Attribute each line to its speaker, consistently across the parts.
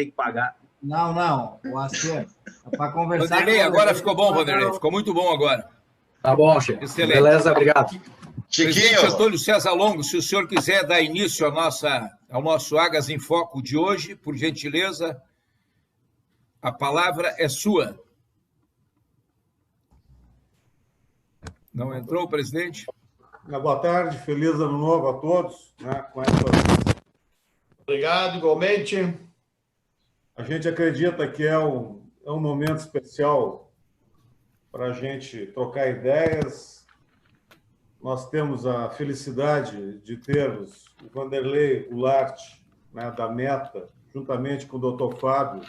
Speaker 1: ter que pagar.
Speaker 2: Não, o Acer, é para conversar.
Speaker 3: Vanderlei, agora ficou bom, Vanderlei. Ficou muito bom agora.
Speaker 1: Tá bom, chefe.
Speaker 3: Excelente.
Speaker 1: Beleza, obrigado.
Speaker 3: Presidente Antônio César Longo, se o senhor quiser dar início ao nosso Águas em Foco de hoje, por gentileza, a palavra é sua. Não entrou, presidente?
Speaker 4: Boa tarde, feliz ano novo a todos. Né,
Speaker 5: Obrigado, igualmente.
Speaker 4: A gente acredita que é um momento especial para a gente trocar ideias. Nós temos a felicidade de termos o Vanderlei Goulart, né, da Meta, juntamente com o Dr. Fábio,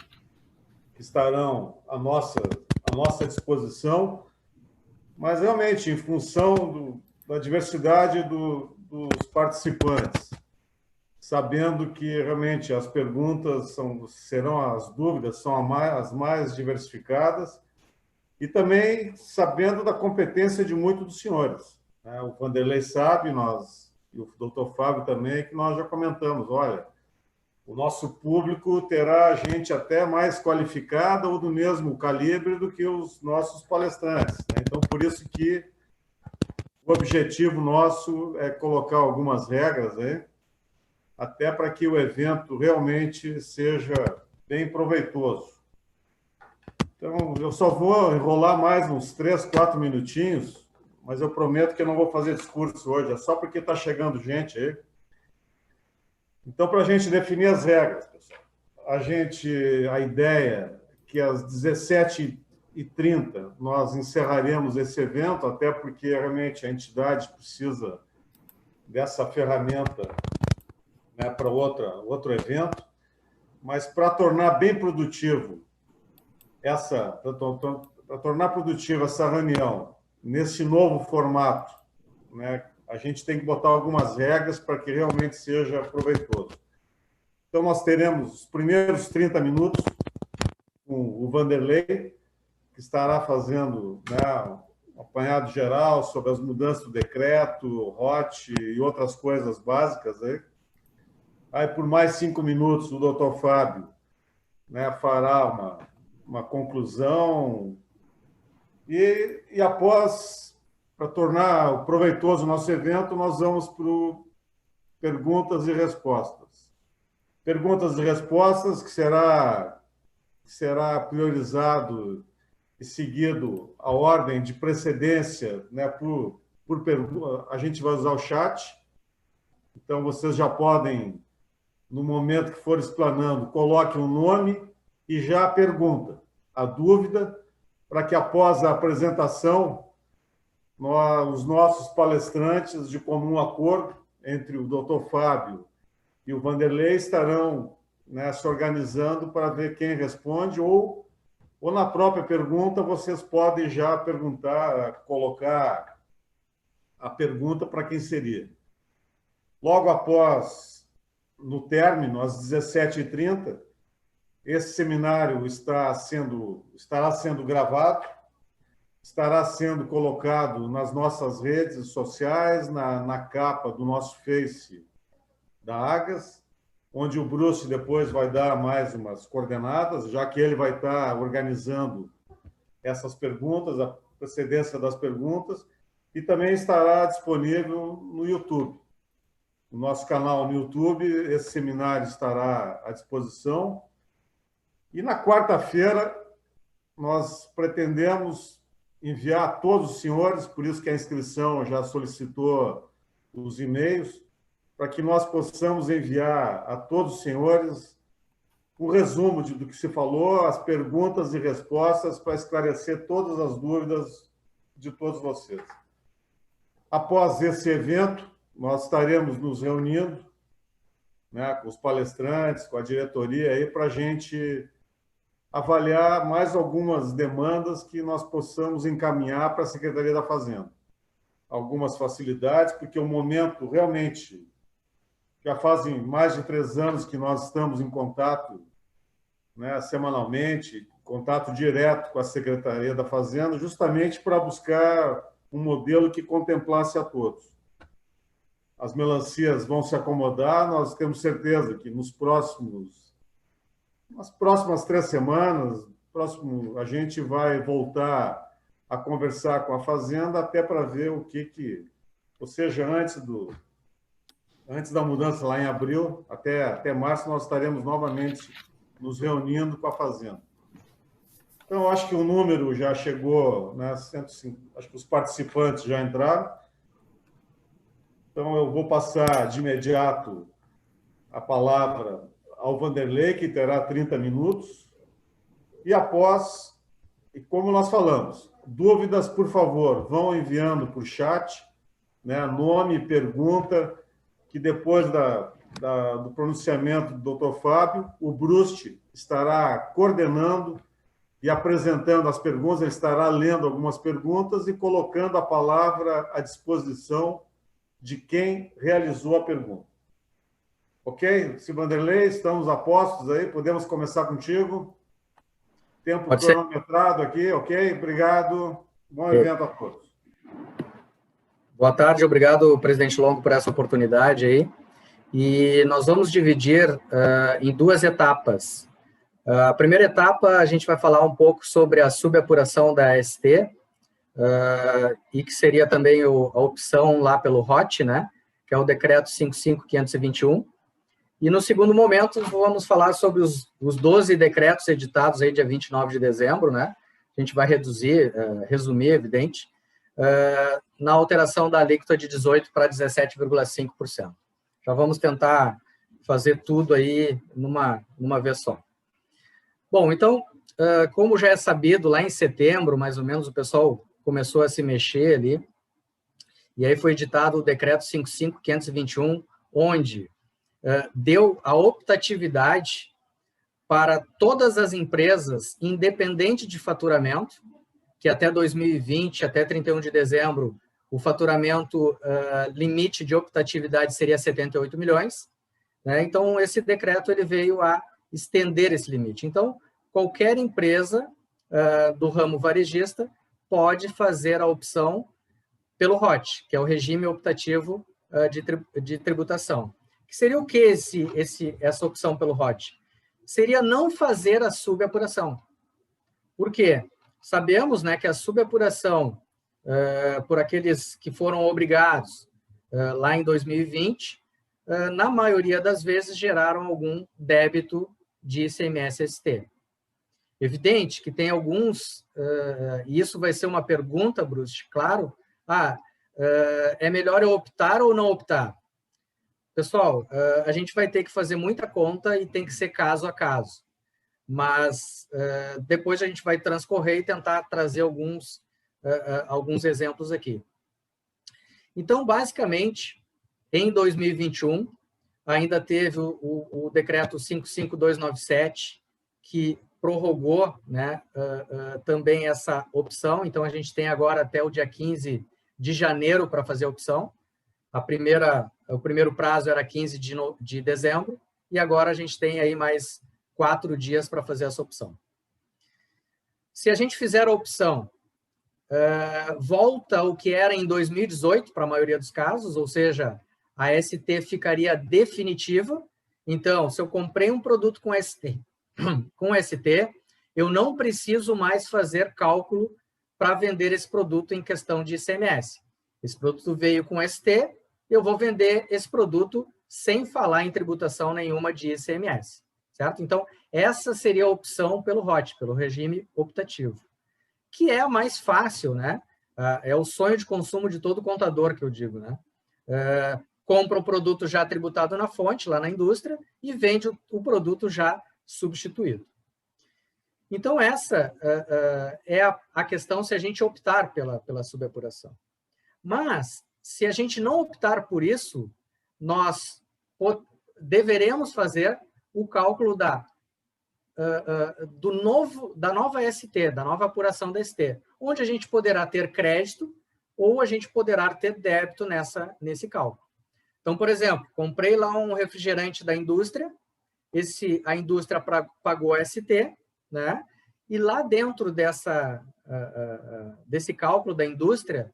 Speaker 4: que estarão à nossa disposição, mas realmente em função da diversidade dos participantes, sabendo que realmente as perguntas as dúvidas são as mais diversificadas, e também sabendo da competência de muitos dos senhores. O Vanderlei sabe, e o doutor Fábio também, que nós já comentamos, olha, o nosso público terá gente até mais qualificada ou do mesmo calibre do que os nossos palestrantes. Então, por isso que o objetivo nosso é colocar algumas regras aí, até para que o evento realmente seja bem proveitoso. Então, eu só vou enrolar mais uns 3, 4 minutinhos, mas eu prometo que eu não vou fazer discurso hoje, é só porque está chegando gente aí. Então, para a gente definir as regras, pessoal, a ideia é que às 17h30 nós encerraremos esse evento, até porque realmente a entidade precisa dessa ferramenta, né, para outro evento, mas para tornar bem produtivo essa reunião nesse novo formato, né, a gente tem que botar algumas regras para que realmente seja proveitoso. Então, nós teremos os primeiros 30 minutos com o Vanderlei, que estará fazendo, né, um apanhado geral sobre as mudanças do decreto, ROT e outras coisas básicas. Aí, por mais 5 minutos, o doutor Fábio, né, fará uma conclusão e após, para tornar proveitoso o nosso evento, nós vamos para perguntas e respostas. Perguntas e respostas que será priorizado e seguido a ordem de precedência, né, por pergunta. A gente vai usar o chat, então vocês já podem, no momento que for explanando, coloque um nome e já a pergunta, a dúvida, para que após a apresentação, os nossos palestrantes, de comum acordo, entre o doutor Fábio e o Vanderlei, estarão, né, se organizando para ver quem responde, ou na própria pergunta vocês podem já colocar a pergunta para quem seria. Logo após, no término, às 17h30, esse seminário estará sendo gravado, estará sendo colocado nas nossas redes sociais, na capa do nosso Face da Águas, onde o Bruce depois vai dar mais umas coordenadas, já que ele vai estar organizando essas perguntas, a precedência das perguntas, e também estará disponível no YouTube. No nosso canal no YouTube, esse seminário estará à disposição. E na quarta-feira, nós pretendemos enviar a todos os senhores, por isso que a inscrição já solicitou os e-mails, para que nós possamos enviar a todos os senhores um resumo do que se falou, as perguntas e respostas, para esclarecer todas as dúvidas de todos vocês. Após esse evento, nós estaremos nos reunindo, né, com os palestrantes, com a diretoria, aí, para a gente avaliar mais algumas demandas que nós possamos encaminhar para a Secretaria da Fazenda. Algumas facilidades, porque o momento realmente... Já fazem mais de 3 anos que nós estamos em contato, né, semanalmente, contato direto com a Secretaria da Fazenda, justamente para buscar um modelo que contemplasse a todos. As melancias vão se acomodar, nós temos certeza que nos próximos nas próximas 3 semanas, a gente vai voltar a conversar com a Fazenda até para ver o que... Ou seja, antes da mudança lá em abril, até março, nós estaremos novamente nos reunindo com a Fazenda. Então, acho que o número já chegou, né, 105, acho que os participantes já entraram. Então, eu vou passar de imediato a palavra ao Vanderlei, que terá 30 minutos. E após, e como nós falamos, dúvidas, por favor, vão enviando por chat, né, nome e pergunta, que depois do pronunciamento do Dr. Fábio, o Brust estará coordenando e apresentando as perguntas, ele estará lendo algumas perguntas e colocando a palavra à disposição de quem realizou a pergunta. Ok? Se Vanderlei, estamos a postos aí, podemos começar contigo. Tempo cronometrado aqui, ok? Obrigado. Bom evento a todos.
Speaker 1: Boa tarde, obrigado, presidente Longo, por essa oportunidade aí. E nós vamos dividir em 2 etapas. A primeira etapa, a gente vai falar um pouco sobre a subapuração da AST, e que seria também a opção lá pelo ROT, né, que é o decreto 55.521. E no segundo momento, vamos falar sobre os 12 decretos editados aí dia 29 de dezembro, né? A gente vai resumir, evidente, na alteração da alíquota de 18% para 17,5%. Já vamos tentar fazer tudo aí numa vez só. Bom, então, como já é sabido, lá em setembro, mais ou menos, o pessoal começou a se mexer ali, e aí foi editado o decreto 55.521, onde deu a optatividade para todas as empresas, independente de faturamento, que até 2020, até 31 de dezembro, o faturamento limite de optatividade seria 78 milhões. Né? Então, esse decreto ele veio a estender esse limite. Então, qualquer empresa do ramo varejista pode fazer a opção pelo ROT, que é o regime optativo de tributação. Que seria o que essa opção pelo ROT? Seria não fazer a subapuração. Por quê? Sabemos, né, que a subapuração por aqueles que foram obrigados lá em 2020, na maioria das vezes geraram algum débito de ICMS-ST. Evidente que tem alguns, e isso vai ser uma pergunta, Bruce, claro, é melhor eu optar ou não optar? Pessoal, a gente vai ter que fazer muita conta e tem que ser caso a caso. Mas depois a gente vai transcorrer e tentar trazer alguns exemplos aqui. Então, basicamente, em 2021, ainda teve o decreto 55297, que prorrogou, né, também essa opção. Então, a gente tem agora até o dia 15 de janeiro para fazer a opção. O primeiro prazo era 15 de dezembro, e agora a gente tem aí mais 4 dias para fazer essa opção. Se a gente fizer a opção, volta o que era em 2018 para a maioria dos casos, ou seja, a ST ficaria definitiva. Então, se eu comprei um produto com ST, eu não preciso mais fazer cálculo para vender esse produto em questão de ICMS. Esse produto veio com ST, eu vou vender esse produto sem falar em tributação nenhuma de ICMS, certo? Então, essa seria a opção pelo ROT, pelo regime optativo, que é a mais fácil, né? É o sonho de consumo de todo contador, que eu digo, né? Compra o produto já tributado na fonte, lá na indústria, e vende o produto já substituído. Então, essa é a questão se a gente optar pela subapuração. Mas, se a gente não optar por isso, nós deveremos fazer o cálculo da nova ST, da nova apuração da ST, onde a gente poderá ter crédito ou a gente poderá ter débito nesse cálculo. Então, por exemplo, comprei lá um refrigerante da indústria, a indústria pagou a ST, né? E lá dentro desse cálculo da indústria,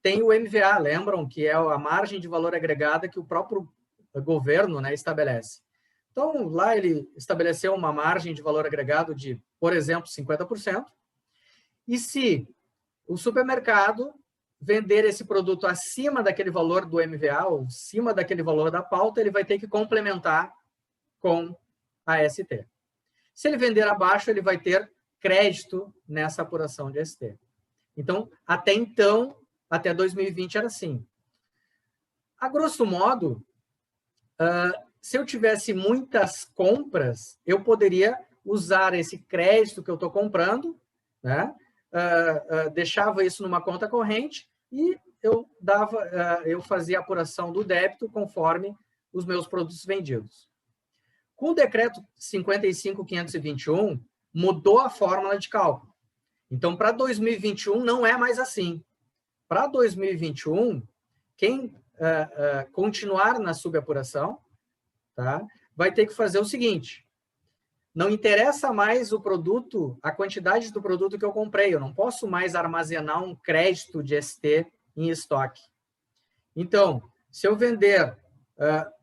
Speaker 1: tem o MVA, lembram? Que é a margem de valor agregada que o próprio governo, né, estabelece. Então, lá ele estabeleceu uma margem de valor agregado de, por exemplo, 50%. E se o supermercado vender esse produto acima daquele valor do MVA, ou acima daquele valor da pauta, ele vai ter que complementar com a ST. Se ele vender abaixo, ele vai ter crédito nessa apuração de ST. Então, até 2020 era assim. A grosso modo, se eu tivesse muitas compras, eu poderia usar esse crédito que eu estou comprando, né? Deixava isso numa conta corrente e eu fazia a apuração do débito conforme os meus produtos vendidos. Com o decreto 55.521, mudou a fórmula de cálculo. Então, para 2021, não é mais assim. Para 2021, quem continuar na subapuração, tá, vai ter que fazer o seguinte: não interessa mais o produto, a quantidade do produto que eu comprei, eu não posso mais armazenar um crédito de ST em estoque. Então, se eu vender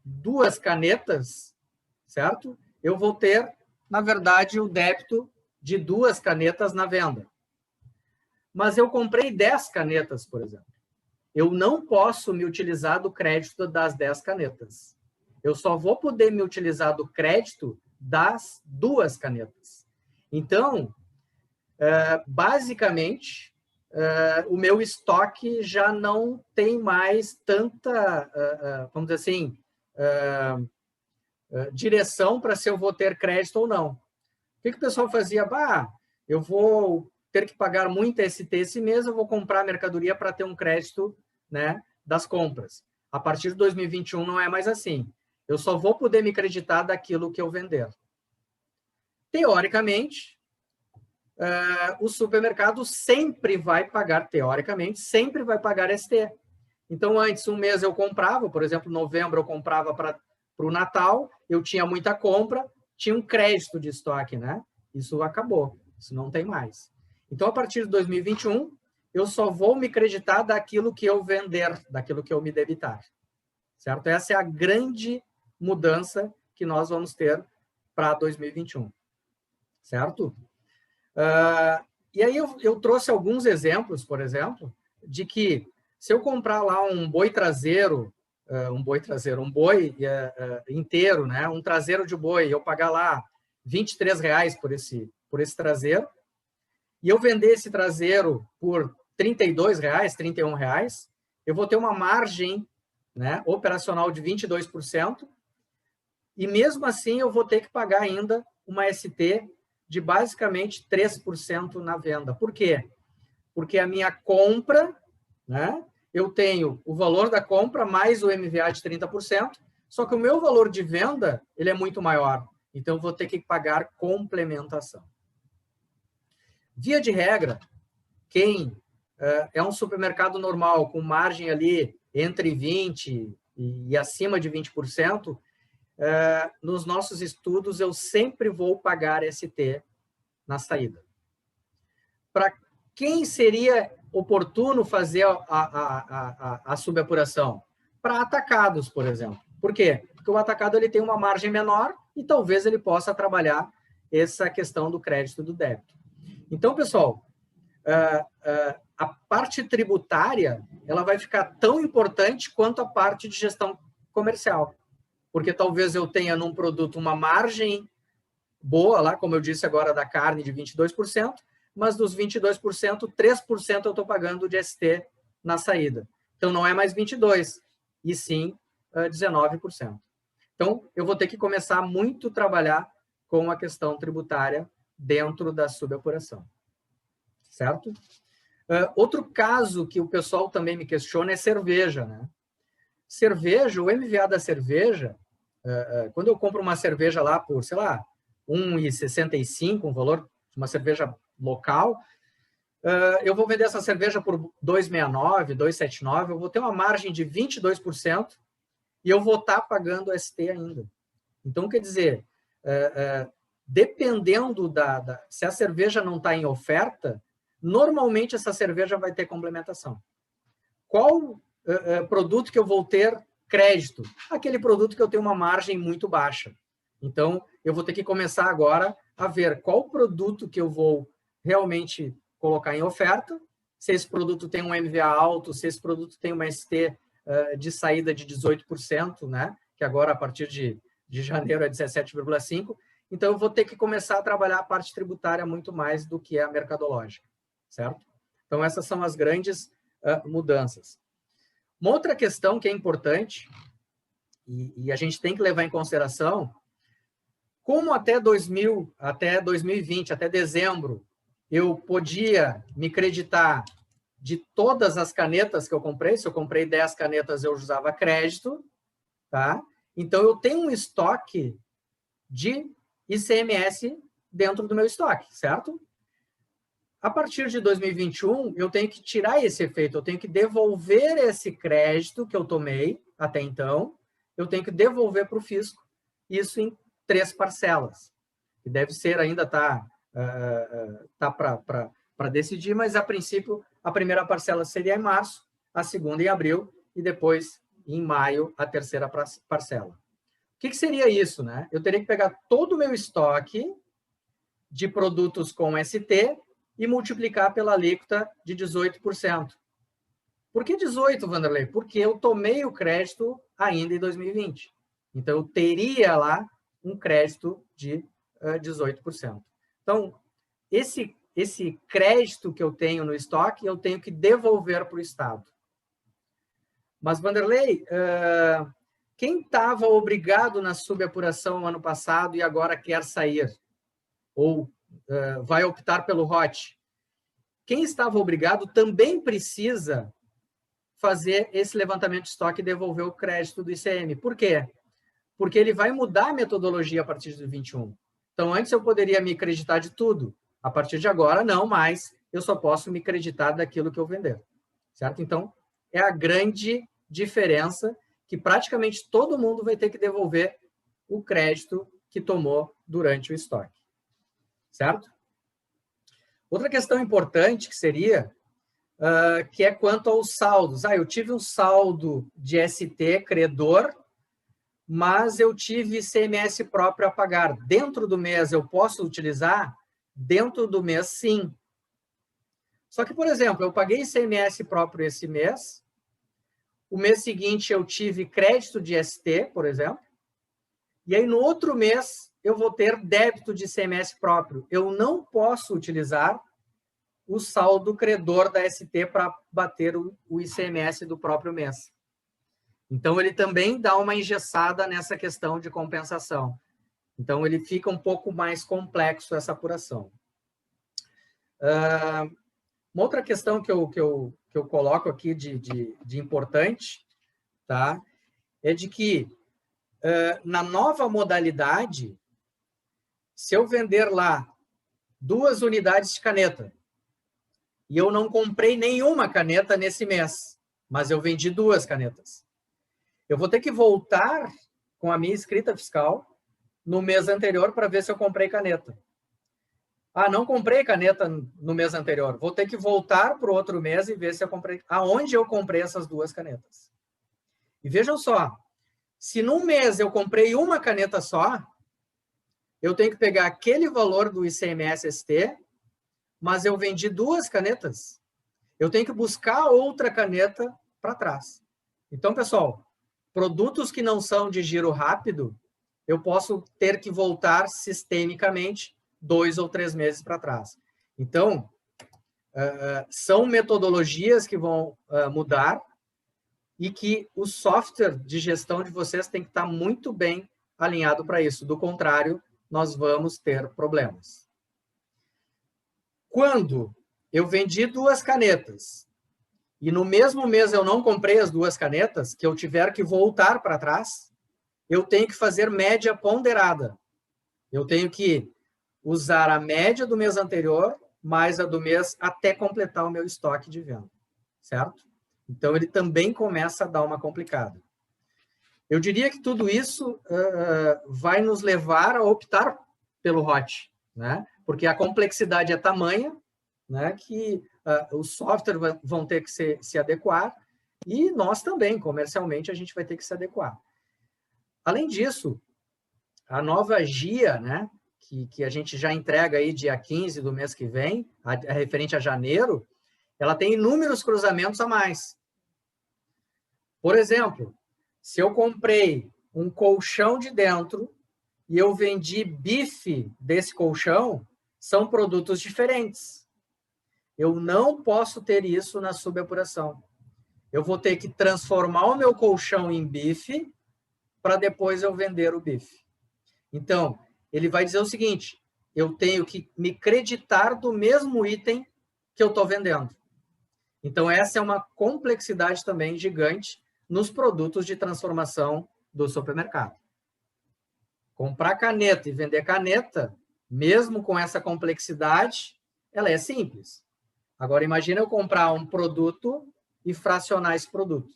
Speaker 1: 2 canetas, certo? Eu vou ter, na verdade, o débito de 2 canetas na venda. Mas eu comprei 10 canetas, por exemplo. Eu não posso me utilizar do crédito das 10 canetas. Eu só vou poder me utilizar do crédito das 2 canetas. Então, basicamente, o meu estoque já não tem mais tanta, vamos dizer assim, direção para se eu vou ter crédito ou não. O que o pessoal fazia? Eu vou ter que pagar muita ST esse mês, eu vou comprar mercadoria para ter um crédito, né, das compras. A partir de 2021 não é mais assim. Eu só vou poder me creditar daquilo que eu vender. Teoricamente, o supermercado sempre vai pagar, teoricamente, sempre vai pagar ST. Então, antes, um mês eu comprava, por exemplo, novembro eu comprava para o Natal, eu tinha muita compra, tinha um crédito de estoque, né? Isso acabou, isso não tem mais. Então, a partir de 2021, eu só vou me creditar daquilo que eu vender, daquilo que eu me debitar. Certo? Essa é a grande mudança que nós vamos ter para 2021. Certo? E aí eu trouxe alguns exemplos, por exemplo, de que se eu comprar lá um boi traseiro, um boi inteiro, né? Um traseiro de boi, eu pagar lá R$23 por esse traseiro, e eu vender esse traseiro por R$32, R$31, eu vou ter uma margem, né, operacional de 22%, e mesmo assim eu vou ter que pagar ainda uma ST de basicamente 3% na venda. Por quê? Porque a minha compra, né, eu tenho o valor da compra mais o MVA de 30%, só que o meu valor de venda ele é muito maior. Então, eu vou ter que pagar complementação. Via de regra, quem é um supermercado normal, com margem ali entre 20% e acima de 20%, nos nossos estudos, eu sempre vou pagar ST na saída. Para quem seria oportuno fazer a subapuração? Para atacados, por exemplo. Por quê? Porque o atacado ele tem uma margem menor e talvez ele possa trabalhar essa questão do crédito do débito. Então, pessoal, a parte tributária ela vai ficar tão importante quanto a parte de gestão comercial. Porque talvez eu tenha num produto uma margem boa, lá, como eu disse agora, da carne de 22%, mas dos 22%, 3% eu estou pagando de ST na saída. Então, não é mais 22%, e sim 19%. Então, eu vou ter que começar muito a trabalhar com a questão tributária dentro da subapuração. Certo? Outro caso que o pessoal também me questiona é cerveja, né? Cerveja, o MVA da cerveja, quando eu compro uma cerveja lá por, sei lá, R$1,65, um valor de uma cerveja local, eu vou vender essa cerveja por R$2,69, R$2,79, eu vou ter uma margem de 22% e eu vou estar pagando ST ainda. Então, quer dizer, dependendo se a cerveja não está em oferta, normalmente essa cerveja vai ter complementação. Qual produto que eu vou ter crédito? Aquele produto que eu tenho uma margem muito baixa. Então, eu vou ter que começar agora a ver qual produto que eu vou realmente colocar em oferta, se esse produto tem um MVA alto, se esse produto tem uma ST de saída de 18%, né? Que agora, a partir de janeiro, é 17,5%. Então, eu vou ter que começar a trabalhar a parte tributária muito mais do que a mercadológica, certo? Então, essas são as grandes mudanças. Uma outra questão que é importante, e a gente tem que levar em consideração, como até 2020, até dezembro, eu podia me creditar de todas as canetas que eu comprei. Se eu comprei 10 canetas, eu usava crédito, tá? Então, eu tenho um estoque de ICMS dentro do meu estoque, certo? A partir de 2021, eu tenho que tirar esse efeito, eu tenho que devolver esse crédito que eu tomei até então, eu tenho que devolver para o fisco, isso em 3 parcelas, que deve ser, ainda tá para decidir, mas a princípio a primeira parcela seria em março, a segunda em abril e depois em maio a terceira parcela. O que seria isso, né? Eu teria que pegar todo o meu estoque de produtos com ST e multiplicar pela alíquota de 18%. Por que 18%, Vanderlei? Porque eu tomei o crédito ainda em 2020. Então, eu teria lá um crédito de 18%. Então, esse crédito que eu tenho no estoque, eu tenho que devolver para o Estado. Mas, Vanderlei, quem estava obrigado na subapuração ano passado e agora quer sair? Ou vai optar pelo ROT? Quem estava obrigado também precisa fazer esse levantamento de estoque e devolver o crédito do ICM. Por quê? Porque ele vai mudar a metodologia a partir de 21. Então, antes eu poderia me creditar de tudo. A partir de agora, não mais. Eu só posso me creditar daquilo que eu vender. Certo? Então, é a grande diferença que praticamente todo mundo vai ter que devolver o crédito que tomou durante o estoque. Certo? Outra questão importante que seria, que é quanto aos saldos. Eu tive um saldo de ST credor, mas eu tive ICMS próprio a pagar. Dentro do mês eu posso utilizar? Dentro do mês, sim. Só que, por exemplo, eu paguei ICMS próprio esse mês, o mês seguinte eu tive crédito de ST, por exemplo, e aí no outro mês eu vou ter débito de ICMS próprio. Eu não posso utilizar o saldo credor da ST para bater o ICMS do próprio mês. Então, ele também dá uma engessada nessa questão de compensação. Então, ele fica um pouco mais complexo essa apuração. Uma outra questão que eu coloco aqui de importante, tá? É de que, na nova modalidade, se eu vender lá 2 unidades de caneta, e eu não comprei nenhuma caneta nesse mês, mas eu vendi 2 canetas, eu vou ter que voltar com a minha escrita fiscal no mês anterior para ver se eu comprei caneta. Não comprei caneta no mês anterior. Vou ter que voltar para o outro mês e ver se eu comprei. Aonde eu comprei essas 2 canetas. E vejam só, se num mês eu comprei uma caneta só, eu tenho que pegar aquele valor do ICMS-ST, mas eu vendi 2 canetas. Eu tenho que buscar outra caneta para trás. Então, pessoal, produtos que não são de giro rápido, eu posso ter que voltar sistemicamente 2 ou 3 meses para trás. Então, são metodologias que vão mudar e que o software de gestão de vocês tem que estar muito bem alinhado para isso. Do contrário, nós vamos ter problemas. Quando eu vendi 2 canetas e no mesmo mês eu não comprei as 2 canetas, que eu tiver que voltar para trás, eu tenho que fazer média ponderada. Eu tenho que usar a média do mês anterior mais a do mês até completar o meu estoque de venda, certo? Então, ele também começa a dar uma complicada. Eu diria que tudo isso vai nos levar a optar pelo ROT, né? Porque a complexidade é tamanha, né, que os softwares vão ter que se adequar e nós também, comercialmente, a gente vai ter que se adequar. Além disso, a nova GIA, né, que a gente já entrega aí dia 15 do mês que vem, a referente a janeiro, ela tem inúmeros cruzamentos a mais. Por exemplo, se eu comprei um colchão de dentro e eu vendi bife desse colchão, são produtos diferentes. Eu não posso ter isso na subapuração. Eu vou ter que transformar o meu colchão em bife para depois eu vender o bife. Então, ele vai dizer o seguinte, eu tenho que me creditar do mesmo item que eu estou vendendo. Então, essa é uma complexidade também gigante nos produtos de transformação do supermercado. Comprar caneta e vender caneta, mesmo com essa complexidade, ela é simples. Agora, imagina eu comprar um produto e fracionar esse produto,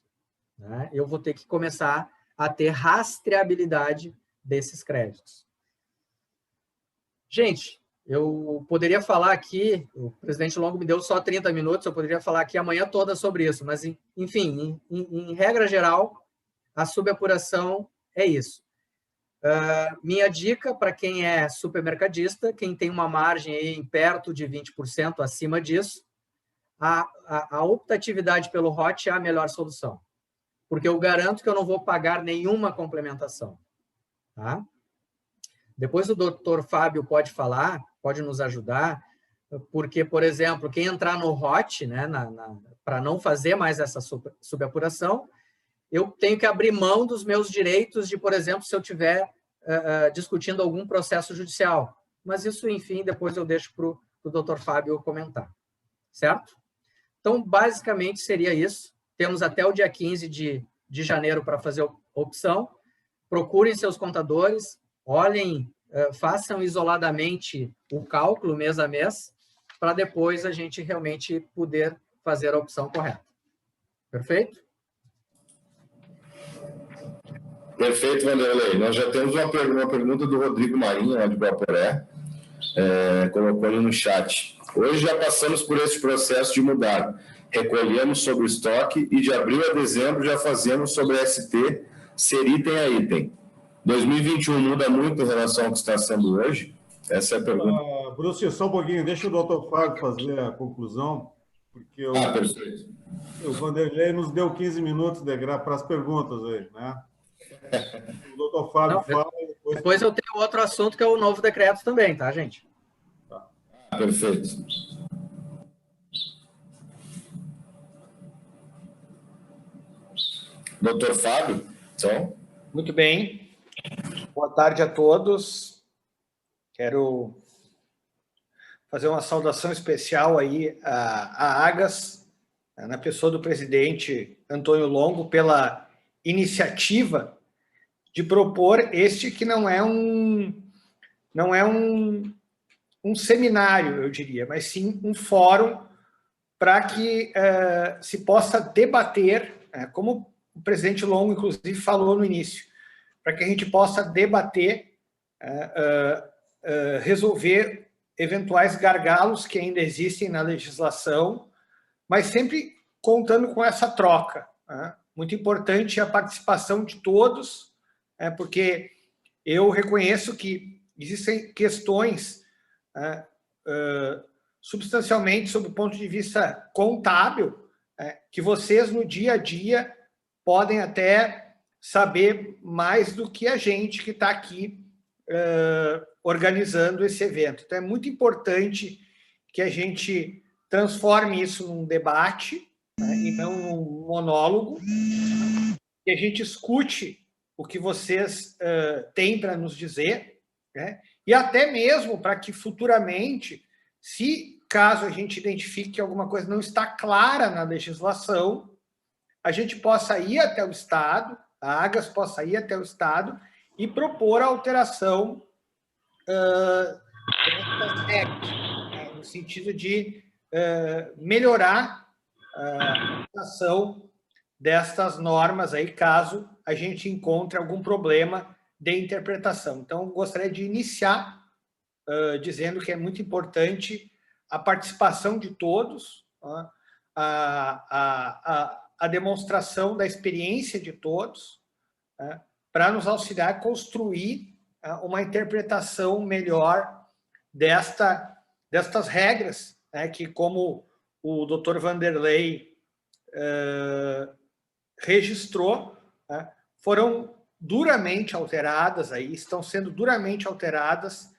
Speaker 1: né? Eu vou ter que começar a ter rastreabilidade desses créditos. Gente, eu poderia falar aqui, o presidente Longo me deu só 30 minutos, eu poderia falar aqui a manhã toda sobre isso, mas, enfim, em regra geral, a subapuração é isso. Minha dica para quem é supermercadista, quem tem uma margem aí em perto de 20% acima disso, a optatividade pelo ROT é a melhor solução, porque eu garanto que eu não vou pagar nenhuma complementação. Tá? Depois o doutor Fábio pode falar, pode nos ajudar, porque, por exemplo, quem entrar no ROT, né, para não fazer mais essa subapuração, eu tenho que abrir mão dos meus direitos de, por exemplo, se eu estiver discutindo algum processo judicial. Mas isso, enfim, depois eu deixo para o doutor Fábio comentar. Certo? Então, basicamente, seria isso. Temos até o dia 15 de janeiro para fazer a opção. Procurem seus contadores, olhem, façam isoladamente o cálculo mês a mês, para depois a gente realmente poder fazer a opção correta. Perfeito?
Speaker 5: Perfeito, Vanderlei. Nós já temos uma pergunta do Rodrigo Marinho, lá de Guaporé, colocou ali no chat. Hoje já passamos por esse processo de mudar. Recolhemos sobre o estoque e de abril a dezembro já fazemos sobre ST, ser item a item. 2021 muda muito em relação ao que está sendo hoje? Essa é a pergunta.
Speaker 4: Bruce, só um pouquinho, deixa o doutor Fábio fazer a conclusão, porque
Speaker 5: Perfeito.
Speaker 4: O Vanderlei nos deu 15 minutos para as perguntas aí, né? O doutor Fábio fala.
Speaker 1: Depois eu tenho outro assunto que é o novo decreto também, tá, gente?
Speaker 5: Perfeito. Doutor Fábio, então.
Speaker 6: Muito bem. Boa tarde a todos. Quero fazer uma saudação especial aí à Agas, na pessoa do presidente Antônio Longo, pela iniciativa de propor este que não é um seminário, eu diria, mas sim um fórum para que se possa debater, como o presidente Longo, inclusive, falou no início, para que a gente possa debater, resolver eventuais gargalos que ainda existem na legislação, mas sempre contando com essa troca. Muito importante a participação de todos, porque eu reconheço que existem questões substancialmente, sob o ponto de vista contábil, que vocês no dia a dia podem até saber mais do que a gente que está aqui organizando esse evento. Então, é muito importante que a gente transforme isso num debate, e não num monólogo, que a gente escute o que vocês têm para nos dizer, né? E até mesmo para que futuramente, se caso a gente identifique que alguma coisa não está clara na legislação, a gente possa ir até o Estado, a Agas possa ir até o Estado e propor a alteração das regras, no sentido de melhorar a aplicação destas normas aí, caso a gente encontre algum problema de interpretação. Então, gostaria de iniciar dizendo que é muito importante a participação de todos, a demonstração da experiência de todos, para nos auxiliar a construir uma interpretação melhor destas regras, né, que, como o Dr. Vanderlei registrou, né, foram duramente alteradas, aí, estão sendo duramente alteradas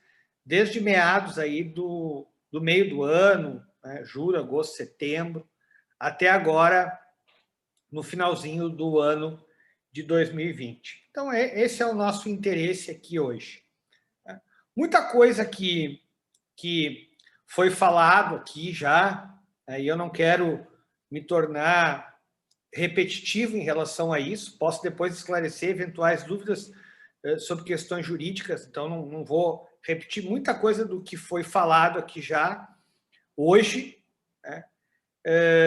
Speaker 6: desde meados aí do meio do ano, né, julho, agosto, setembro, até agora, no finalzinho do ano de 2020. Então, esse é o nosso interesse aqui hoje. Muita coisa que foi falado aqui já, e eu não quero me tornar repetitivo em relação a isso, posso depois esclarecer eventuais dúvidas sobre questões jurídicas, então não vou repetir muita coisa do que foi falado aqui já hoje, né?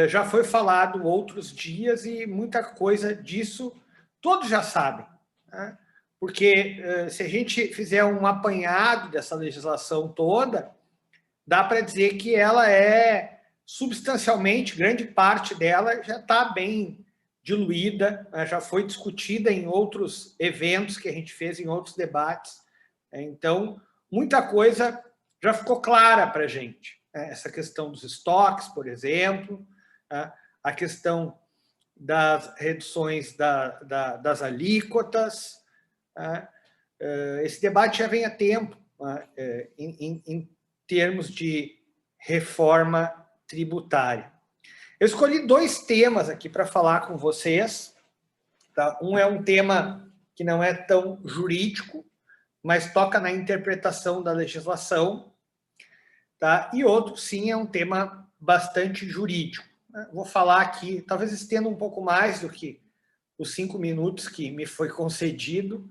Speaker 6: Já foi falado outros dias e muita coisa disso todos já sabem, né? Porque se a gente fizer um apanhado dessa legislação toda, dá para dizer que ela é substancialmente, grande parte dela já está bem diluída, né? Já foi discutida em outros eventos que a gente fez, em outros debates. Então, muita coisa já ficou clara para a gente. Essa questão dos estoques, por exemplo, a questão das reduções das alíquotas. Esse debate já vem há tempo, em termos de reforma tributária. Eu escolhi 2 temas aqui para falar com vocês. Tá? Um é um tema que não é tão jurídico, mas toca na interpretação da legislação. Tá? E outro, sim, é um tema bastante jurídico. Vou falar aqui, talvez estenda um pouco mais do que os 5 minutos que me foi concedido,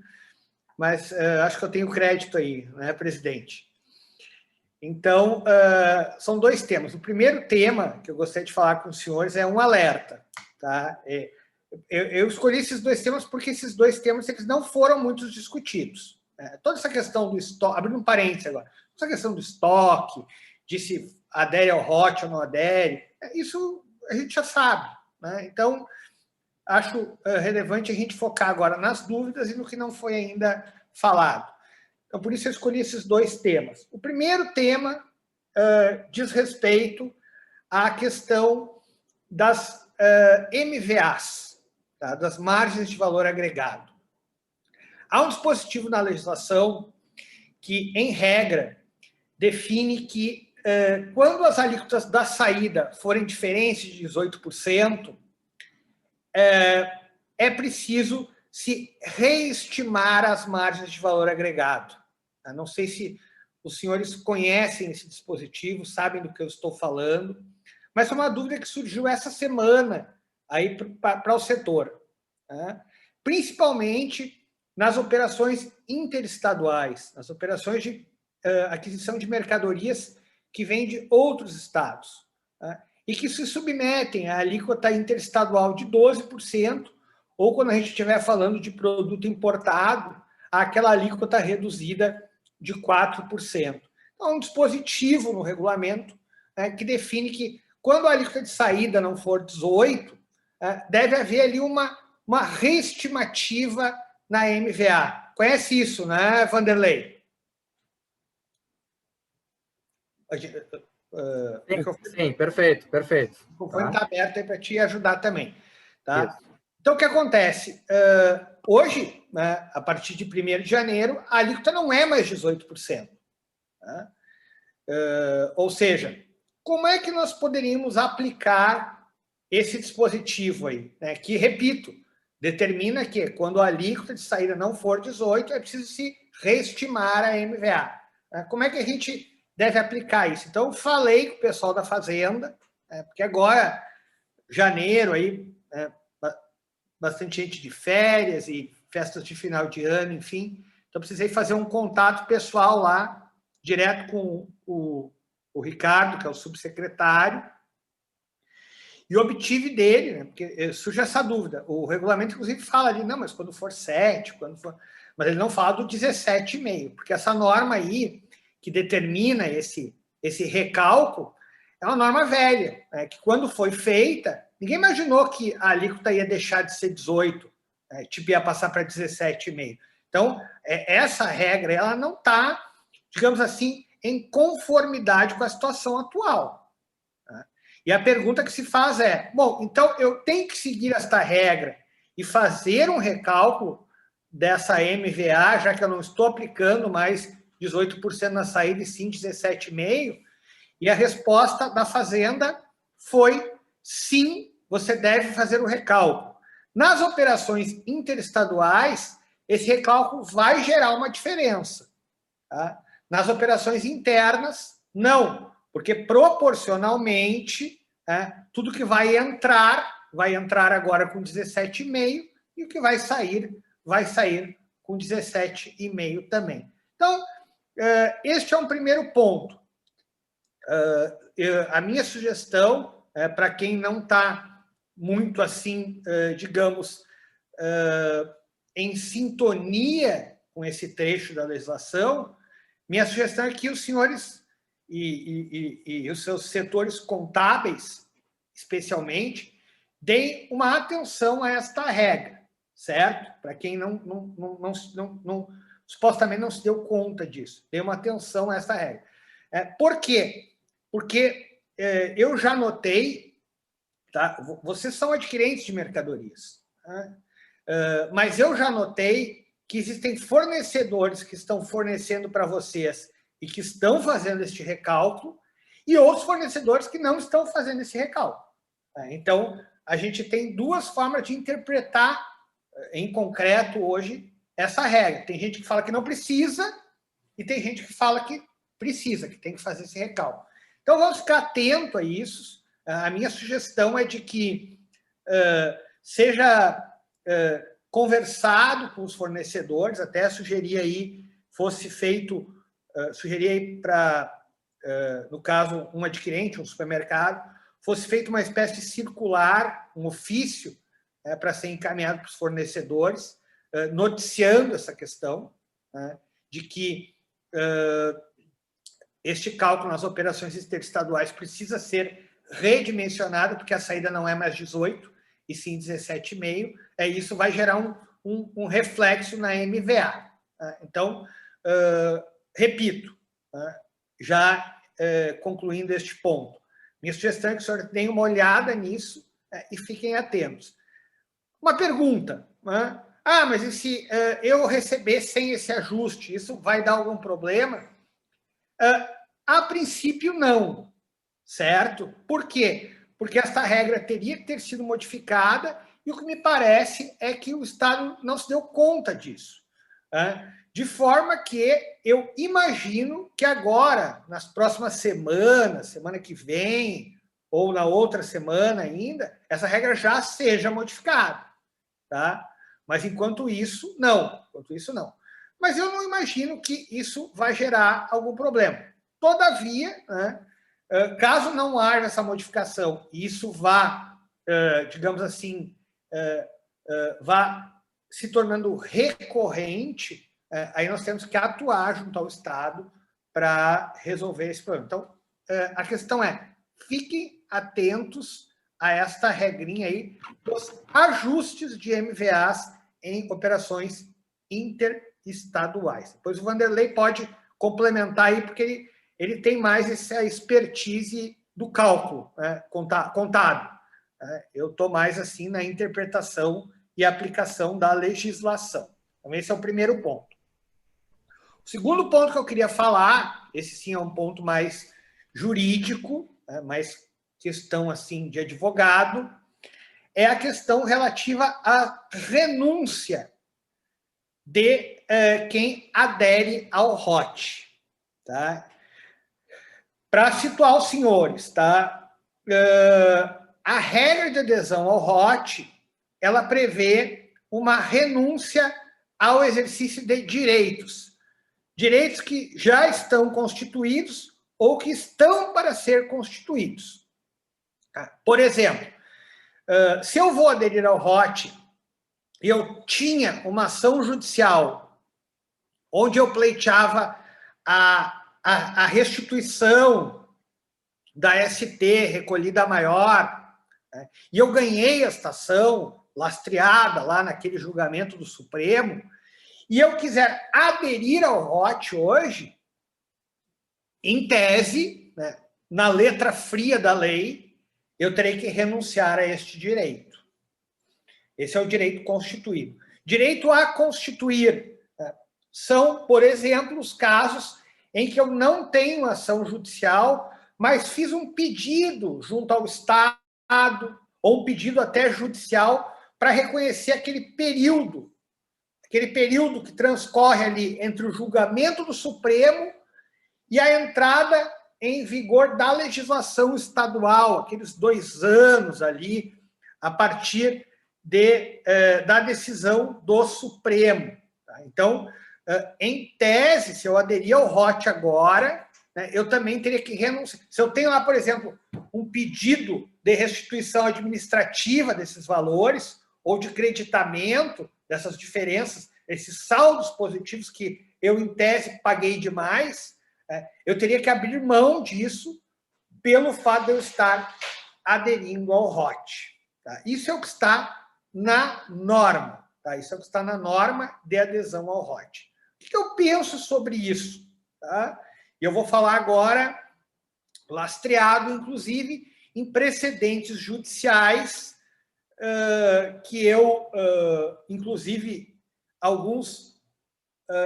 Speaker 6: mas acho que eu tenho crédito aí, né, presidente? Então, são 2 temas. O primeiro tema que eu gostaria de falar com os senhores é um alerta. Tá? Eu escolhi esses 2 temas porque esses 2 temas eles não foram muito discutidos. Toda essa questão do estoque, abrindo um parênteses agora, essa questão do estoque, de se adere ao ROT ou não adere, isso a gente já sabe, né? Então, acho relevante a gente focar agora nas dúvidas e no que não foi ainda falado. Então, por isso eu escolhi esses 2 temas. O primeiro tema diz respeito à questão das MVAs, tá? Das margens de valor agregado. Há um dispositivo na legislação que, em regra, define que quando as alíquotas da saída forem diferentes de 18%, é preciso se reestimar as margens de valor agregado. Eu não sei se os senhores conhecem esse dispositivo, sabem do que eu estou falando, mas é uma dúvida que surgiu essa semana aí para o setor, né? Principalmente nas operações interestaduais, nas operações de aquisição de mercadorias que vêm de outros estados, né? E que se submetem à alíquota interestadual de 12%, ou quando a gente estiver falando de produto importado, àquela alíquota reduzida de 4%. Então, é um dispositivo no regulamento, né, que define que, quando a alíquota de saída não for 18%, deve haver ali uma reestimativa na MVA. Conhece isso, né, Vanderlei?
Speaker 1: Sim, perfeito.
Speaker 6: O microfone está aberto aí para te ajudar também. Tá?
Speaker 1: Isso.
Speaker 6: Então, o que acontece? Hoje, né, a partir de 1º de janeiro, a alíquota não é mais 18%. Tá? Ou seja, como é que nós poderíamos aplicar esse dispositivo aí, né, que, repito, determina que, quando a alíquota de saída não for 18%, é preciso se reestimar a MVA. Como é que a gente deve aplicar isso? Então, eu falei com o pessoal da Fazenda, porque agora, janeiro, aí, bastante gente de férias e festas de final de ano, enfim. Então, precisei fazer um contato pessoal lá, direto com o Ricardo, que é o subsecretário, e obtive dele, né, porque surge essa dúvida. O regulamento, inclusive, fala ali, não, mas quando for 7, quando for... Mas ele não fala do 17,5, porque essa norma aí, que determina esse recálculo, é uma norma velha, né, que quando foi feita, ninguém imaginou que a alíquota ia deixar de ser 18, tipo, ia passar para 17,5. Então, essa regra ela não está, digamos assim, em conformidade com a situação atual. Tá? E a pergunta que se faz é, bom, então eu tenho que seguir esta regra e fazer um recálculo dessa MVA, já que eu não estou aplicando mais 18% na saída e sim 17,5%, e a resposta da Fazenda foi sim, você deve fazer o recálculo. Nas operações interestaduais, esse recálculo vai gerar uma diferença. Tá? Nas operações internas, não, porque proporcionalmente, tudo que vai entrar agora com 17,5% e o que vai sair com 17,5% também. Então, este é um primeiro ponto. A minha sugestão, para quem não está muito assim, digamos, em sintonia com esse trecho da legislação, minha sugestão é que os senhores e os seus setores contábeis, especialmente, deem uma atenção a esta regra, certo? Para quem supostamente não se deu conta disso, dê uma atenção a esta regra. Por quê? Porque eu já notei, tá? Vocês são adquirentes de mercadorias, tá? Mas eu já notei que existem fornecedores que estão fornecendo para vocês e que estão fazendo este recálculo e outros fornecedores que não estão fazendo esse recálculo. Tá? Então, a gente tem duas formas de interpretar em concreto hoje essa regra. Tem gente que fala que não precisa e tem gente que fala que precisa, que tem que fazer esse recálculo. Então, vamos ficar atento a isso. A minha sugestão é de que seja conversado com os fornecedores, até sugerir aí, fosse feito, sugerir aí para, no caso, um adquirente, um supermercado, fosse feita uma espécie de circular, um ofício, para ser encaminhado para os fornecedores, noticiando essa questão, né, de que este cálculo nas operações interestaduais precisa ser redimensionado, porque a saída não é mais 18, e sim 17,5%, isso vai gerar um reflexo na MVA. Então, repito, já concluindo este ponto, minha sugestão é que o senhor deem uma olhada nisso e fiquem atentos. Uma pergunta, mas e se eu receber sem esse ajuste, isso vai dar algum problema? A princípio, não, certo? Por quê? Porque esta regra teria que ter sido modificada e o que me parece é que o Estado não se deu conta disso. De forma que eu imagino que agora, nas próximas semanas, semana que vem, ou na outra semana ainda, essa regra já seja modificada. Tá? Mas, enquanto isso, não. Mas eu não imagino que isso vai gerar algum problema. Todavia, caso não haja essa modificação e isso vá, digamos assim, vá se tornando recorrente, aí nós temos que atuar junto ao Estado para resolver esse problema. Então, a questão é, fiquem atentos a esta regrinha aí dos ajustes de MVAs em operações interestaduais. Depois o Vanderlei pode complementar aí, porque ele tem mais essa expertise do cálculo contábil. Eu estou mais assim na interpretação e aplicação da legislação. Então, esse é o primeiro ponto. O segundo ponto que eu queria falar, esse sim é um ponto mais jurídico, mais questão assim de advogado, é a questão relativa à renúncia de quem adere ao ROT. Tá? Para situar os senhores, tá? A regra de adesão ao ROT, ela prevê uma renúncia ao exercício de direitos que já estão constituídos ou que estão para ser constituídos. Por exemplo, se eu vou aderir ao ROT e eu tinha uma ação judicial onde eu pleiteava a restituição da ST recolhida maior, e eu ganhei esta ação lastreada lá naquele julgamento do Supremo, e eu quiser aderir ao ROT hoje, em tese, né, na letra fria da lei, eu terei que renunciar a este direito. Esse é o direito constituído. Direito a constituir, né, são, por exemplo, os casos em que eu não tenho ação judicial, mas fiz um pedido junto ao Estado, ou um pedido até judicial, para reconhecer aquele período que transcorre ali entre o julgamento do Supremo e a entrada em vigor da legislação estadual, aqueles 2 anos ali, a partir da decisão do Supremo. Tá? Então, em tese, se eu aderir ao ROT agora, né, eu também teria que renunciar. Se eu tenho lá, por exemplo, um pedido de restituição administrativa desses valores, ou de creditamento dessas diferenças, esses saldos positivos que eu, em tese, paguei demais, eu teria que abrir mão disso pelo fato de eu estar aderindo ao ROT. Tá? Isso é o que está na norma. Tá? Isso é o que está na norma de adesão ao ROT. O que eu penso sobre isso? Tá? Eu vou falar agora, lastreado, inclusive, em precedentes judiciais, que eu, inclusive, alguns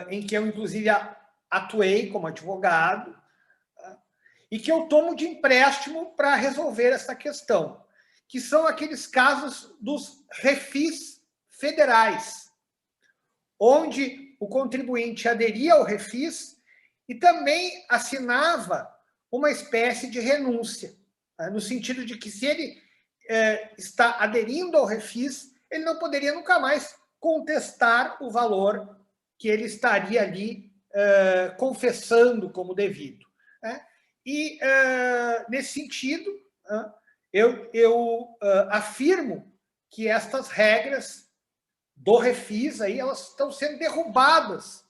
Speaker 6: em que eu, inclusive, atuei como advogado, e que eu tomo de empréstimo para resolver essa questão, que são aqueles casos dos refis federais, onde o contribuinte aderia ao refis e também assinava uma espécie de renúncia, no sentido de que, se ele está aderindo ao refis, ele não poderia nunca mais contestar o valor que ele estaria ali confessando como devido. E, nesse sentido, eu afirmo que estas regras do refis aí, elas estão sendo derrubadas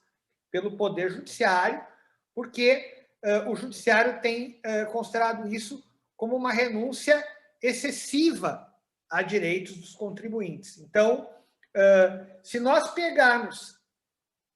Speaker 6: pelo Poder Judiciário, porque o Judiciário tem considerado isso como uma renúncia excessiva a direitos dos contribuintes. Então, se nós pegarmos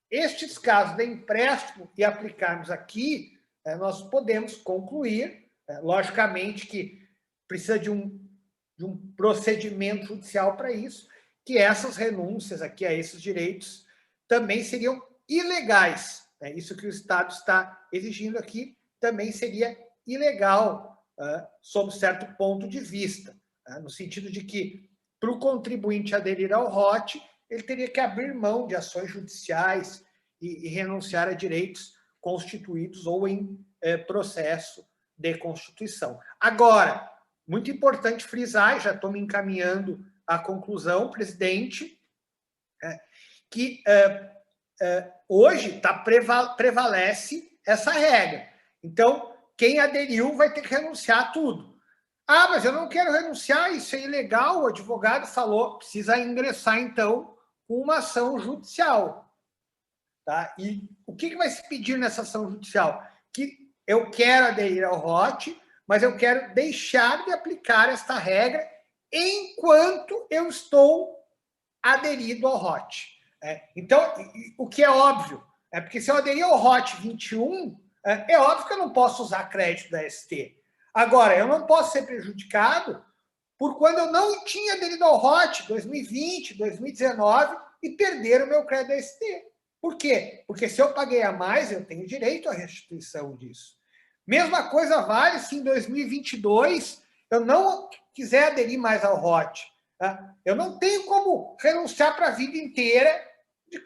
Speaker 6: estes casos de empréstimo e aplicarmos aqui, nós podemos concluir, logicamente que precisa de um procedimento judicial para isso, que essas renúncias aqui a esses direitos também seriam ilegais. Isso que o Estado está exigindo aqui também seria ilegal, sob certo ponto de vista, no sentido de que, para o contribuinte aderir ao ROT, ele teria que abrir mão de ações judiciais e renunciar a direitos constituídos ou em processo de constituição. Agora, muito importante frisar, já estou me encaminhando à conclusão, presidente, que hoje prevalece essa regra. Então, quem aderiu vai ter que renunciar a tudo. Ah, mas eu não quero renunciar, isso é ilegal. O advogado falou, precisa ingressar, então, com uma ação judicial. Tá? E o que vai se pedir nessa ação judicial? Que eu quero aderir ao ROT, mas eu quero deixar de aplicar esta regra enquanto eu estou aderido ao ROT. Então, o que é óbvio, porque se eu aderir ao ROT 21, é óbvio que eu não posso usar crédito da ST. Agora, eu não posso ser prejudicado por quando eu não tinha aderido ao ROT 2020, 2019 e perder o meu crédito da ST. Por quê? Porque se eu paguei a mais, eu tenho direito à restituição disso. Mesma coisa vale se em 2022 eu não quiser aderir mais ao ROT. Tá? Eu não tenho como renunciar para a vida inteira de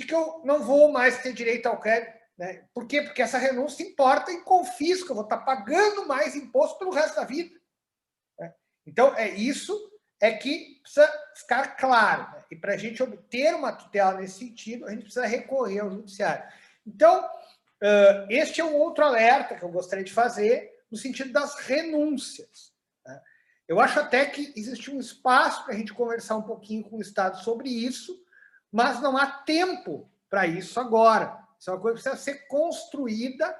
Speaker 6: que eu não vou mais ter direito ao crédito. Né? Por quê? Porque essa renúncia importa em confisco, eu vou estar pagando mais imposto pelo resto da vida. Né? Então, isso que precisa ficar claro. Né? E para a gente obter uma tutela nesse sentido, a gente precisa recorrer ao judiciário. Então, este é um outro alerta que eu gostaria de fazer no sentido das renúncias. Né? Eu acho até que existe um espaço para a gente conversar um pouquinho com o Estado sobre isso, mas não há tempo para isso agora. Isso é uma coisa que precisa ser construída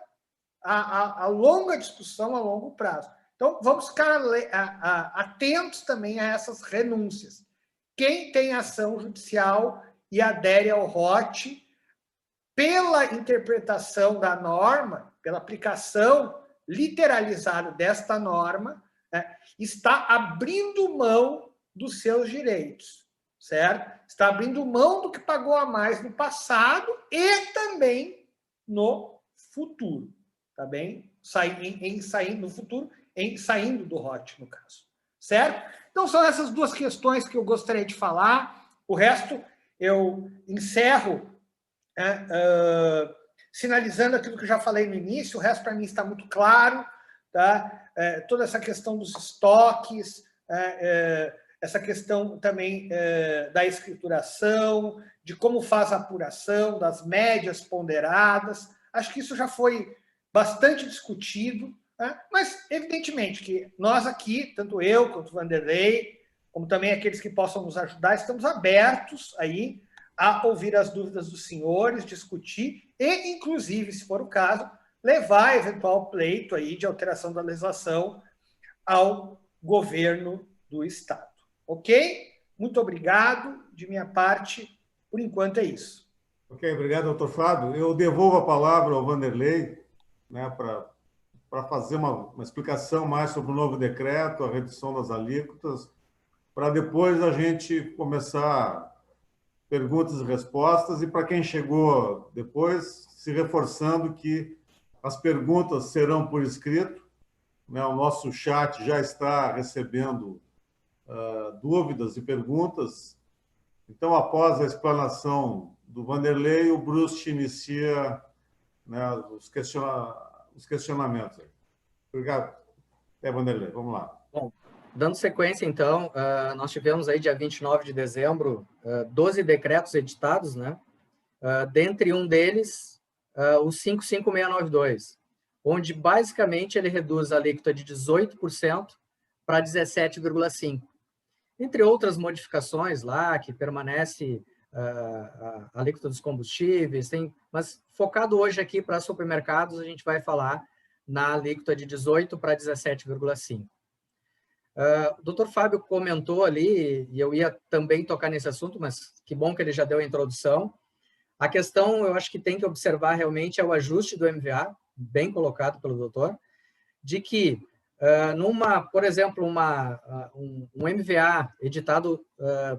Speaker 6: a longa discussão, a longo prazo. Então, vamos ficar atentos também a essas renúncias. Quem tem ação judicial e adere ao ROT pela interpretação da norma, pela aplicação literalizada desta norma, né, está abrindo mão dos seus direitos, certo? Está abrindo mão do que pagou a mais no passado e também no futuro, tá bem? Saindo no futuro, saindo do ROT, no caso, certo? Então, são essas duas questões que eu gostaria de falar. O resto, eu encerro sinalizando aquilo que eu já falei no início. O resto, para mim, está muito claro, tá? Toda essa questão dos estoques, essa questão também da escrituração, de como faz a apuração, das médias ponderadas. Acho que isso já foi bastante discutido, né? Mas, evidentemente, que nós aqui, tanto eu quanto o Vanderlei, como também aqueles que possam nos ajudar, estamos abertos aí a ouvir as dúvidas dos senhores, discutir e, inclusive, se for o caso, levar eventual pleito aí de alteração da legislação ao governo do Estado. Ok? Muito obrigado. De minha parte, por enquanto é isso.
Speaker 4: Ok, obrigado, doutor Fábio. Eu devolvo a palavra ao Vanderlei, né, para fazer uma explicação mais sobre o novo decreto, a redução das alíquotas, para depois a gente começar perguntas e respostas, e para quem chegou depois, se reforçando que as perguntas serão por escrito, né? O nosso chat já está recebendo dúvidas e perguntas. Então, após a explanação do Vanderlei, o Bruce inicia, né, os questionamentos. Obrigado. Vanderlei, vamos lá.
Speaker 1: Bom, dando sequência, então, nós tivemos aí, dia 29 de dezembro, 12 decretos editados, né? Dentre um deles, o 55692, onde, basicamente, ele reduz a alíquota de 18% para 17,5%. Entre outras modificações lá, que permanece a alíquota dos combustíveis, mas focado hoje aqui para supermercados, a gente vai falar na alíquota de 18% para 17,5%. O doutor Fábio comentou ali, e eu ia também tocar nesse assunto, mas que bom que ele já deu a introdução. A questão, eu acho que tem que observar realmente é o ajuste do MVA, bem colocado pelo doutor, de que, por exemplo, um MVA editado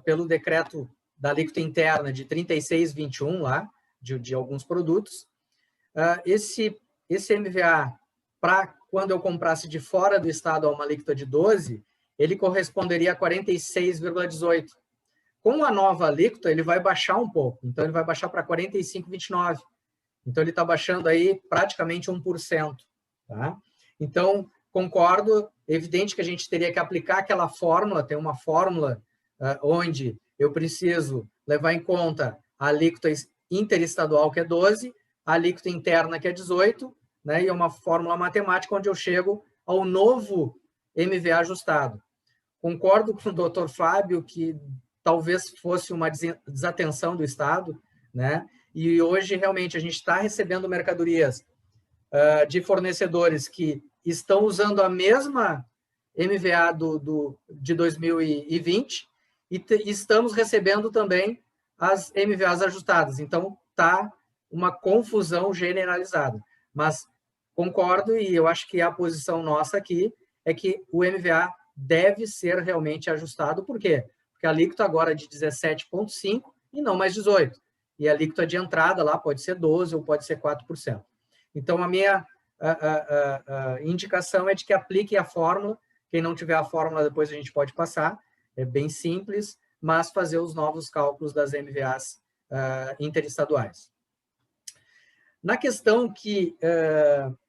Speaker 1: pelo decreto da alíquota interna de 36,21 lá, de alguns produtos, esse MVA, para quando eu comprasse de fora do estado a uma alíquota de 12, ele corresponderia a 46,18. Com a nova alíquota, ele vai baixar um pouco. Então, ele vai baixar para 45,29. Então, ele está baixando aí praticamente 1%. Tá? Então, concordo. Evidente que a gente teria que aplicar aquela fórmula. Tem uma fórmula onde eu preciso levar em conta a alíquota interestadual, que é 12, a alíquota interna, que é 18, né? E é uma fórmula matemática onde eu chego ao novo MVA ajustado. Concordo com o doutor Fábio que talvez fosse uma desatenção do Estado, né? E hoje, realmente, a gente está recebendo mercadorias de fornecedores que estão usando a mesma MVA de 2020 e estamos recebendo também as MVAs ajustadas. Então, está uma confusão generalizada. Mas concordo, e eu acho que a posição nossa aqui é que o MVA deve ser realmente ajustado. Por quê? Porque a alíquota agora é de 17,5% e não mais 18%. E a alíquota de entrada lá pode ser 12% ou pode ser 4%. Então, a minha indicação é de que aplique a fórmula. Quem não tiver a fórmula, depois a gente pode passar. É bem simples, mas fazer os novos cálculos das MVAs interestaduais. Na questão que...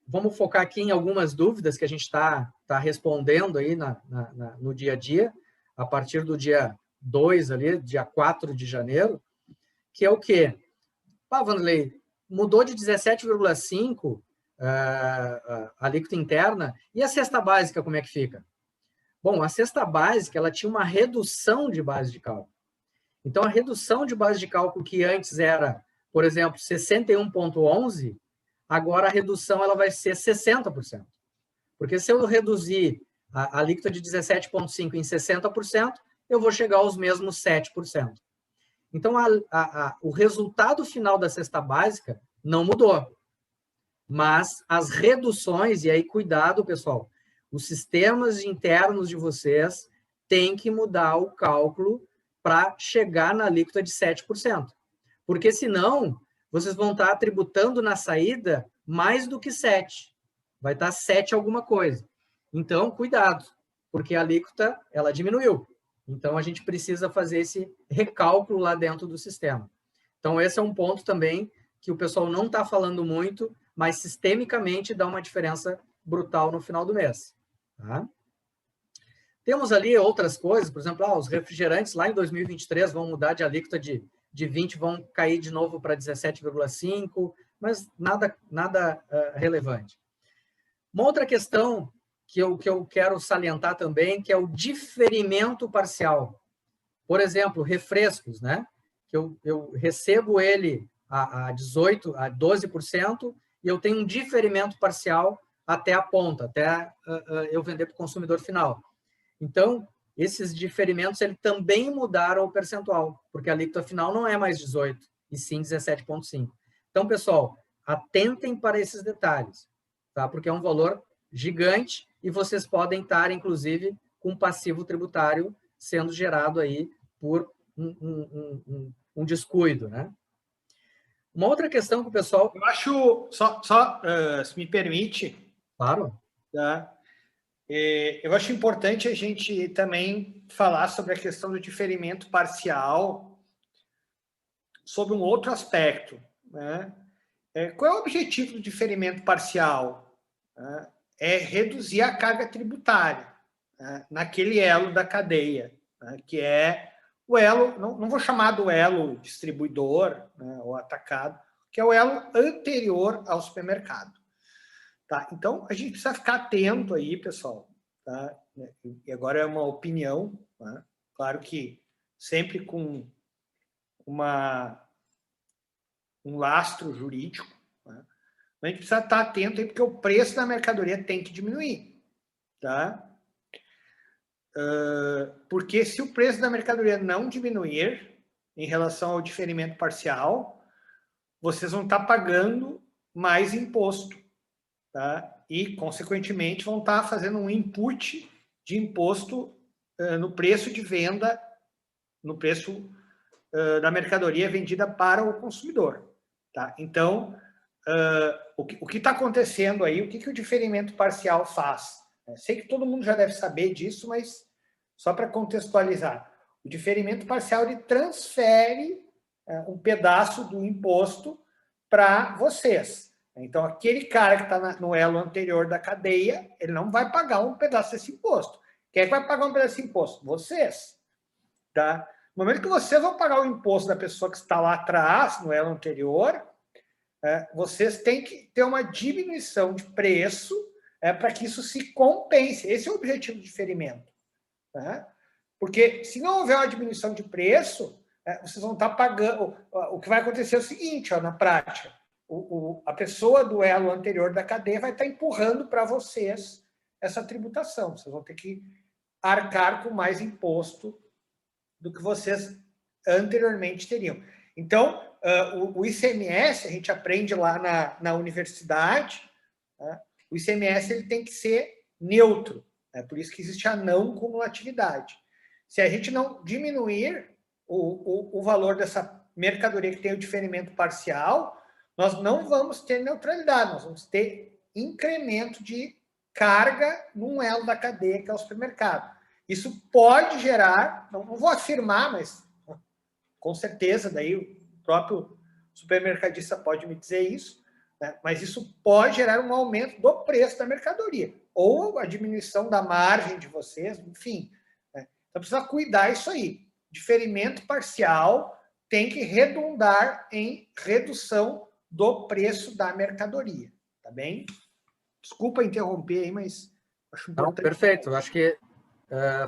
Speaker 1: vamos focar aqui em algumas dúvidas que a gente está respondendo aí no dia a dia, a partir do dia 2, ali, dia 4 de janeiro, que é o quê? Vanderlei, mudou de 17,5% a alíquota interna, e a cesta básica, como é que fica? Bom, a cesta básica, ela tinha uma redução de base de cálculo. Então, a redução de base de cálculo que antes era, por exemplo, 61,11%, agora a redução ela vai ser 60%. Porque se eu reduzir a alíquota de 17,5% em 60%, eu vou chegar aos mesmos 7%. Então, o resultado final da cesta básica não mudou. Mas as reduções, e aí cuidado, pessoal, os sistemas internos de vocês têm que mudar o cálculo para chegar na alíquota de 7%. Porque senão, vocês vão estar tributando na saída mais do que 7%. Vai estar 7 alguma coisa. Então, cuidado, porque a alíquota ela diminuiu. Então, a gente precisa fazer esse recálculo lá dentro do sistema. Então, esse é um ponto também que o pessoal não está falando muito, mas sistemicamente dá uma diferença brutal no final do mês. Tá? Temos ali outras coisas, por exemplo, os refrigerantes lá em 2023 vão mudar de alíquota de 20, vão cair de novo para 17,5, mas nada relevante. Uma outra questão que eu quero salientar também, que é o diferimento parcial. Por exemplo, refrescos, né? Que eu recebo ele a 12%, e eu tenho um diferimento parcial até a ponta, até eu vender para o consumidor final. Então, esses diferimentos ele também mudaram o percentual, porque a alíquota final não é mais 18%, e sim 17,5%. Então, pessoal, atentem para esses detalhes, tá? Porque é um valor gigante e vocês podem estar, inclusive, com um passivo tributário sendo gerado aí por um descuido, né? Uma outra questão que o pessoal...
Speaker 6: Eu acho, se me permite...
Speaker 1: Claro.
Speaker 6: Tá? Eu acho importante a gente também falar sobre a questão do diferimento parcial, sobre um outro aspecto, né? Qual é o objetivo do diferimento parcial? É reduzir a carga tributária, né, naquele elo da cadeia, né, que é o elo, não vou chamar do elo distribuidor, né, ou atacado, que é o elo anterior ao supermercado. Tá? Então, a gente precisa ficar atento aí, pessoal. Tá? E agora é uma opinião, né? Claro que sempre com um lastro jurídico, né? A gente precisa estar atento aí, porque o preço da mercadoria tem que diminuir. Tá? Porque se o preço da mercadoria não diminuir em relação ao diferimento parcial, vocês vão estar pagando mais imposto. Tá? E, consequentemente, vão estar fazendo um input de imposto no preço de venda, no preço da mercadoria vendida para o consumidor. Tá? Então, o que está acontecendo aí, o que o diferimento parcial faz? Sei que todo mundo já deve saber disso, mas só para contextualizar. O diferimento parcial ele transfere um pedaço do imposto para vocês. Então, aquele cara que está no elo anterior da cadeia, ele não vai pagar um pedaço desse imposto. Quem é que vai pagar um pedaço desse imposto? Vocês. Tá? No momento que vocês vão pagar o imposto da pessoa que está lá atrás, no elo anterior, vocês têm que ter uma diminuição de preço para que isso se compense. Esse é o objetivo do diferimento. Tá? Porque se não houver uma diminuição de preço, vocês vão estar pagando... O que vai acontecer é o seguinte, na prática. A pessoa do elo anterior da cadeia vai estar empurrando para vocês essa tributação. Vocês vão ter que arcar com mais imposto do que vocês anteriormente teriam. Então, o ICMS, a gente aprende lá na universidade, né? O ICMS ele tem que ser neutro. Por isso que existe a não cumulatividade. Se a gente não diminuir o valor dessa mercadoria que tem o diferimento parcial, nós não vamos ter neutralidade, nós vamos ter incremento de carga num elo da cadeia, que é o supermercado. Isso pode gerar, não vou afirmar, mas com certeza, daí o próprio supermercadista pode me dizer isso, né? Mas isso pode gerar um aumento do preço da mercadoria, ou a diminuição da margem de vocês, enfim. Né? Então precisa cuidar isso aí. Diferimento parcial tem que redundar em redução do preço da mercadoria, tá bem? Desculpa interromper aí, mas acho importante.
Speaker 1: Não, perfeito, acho que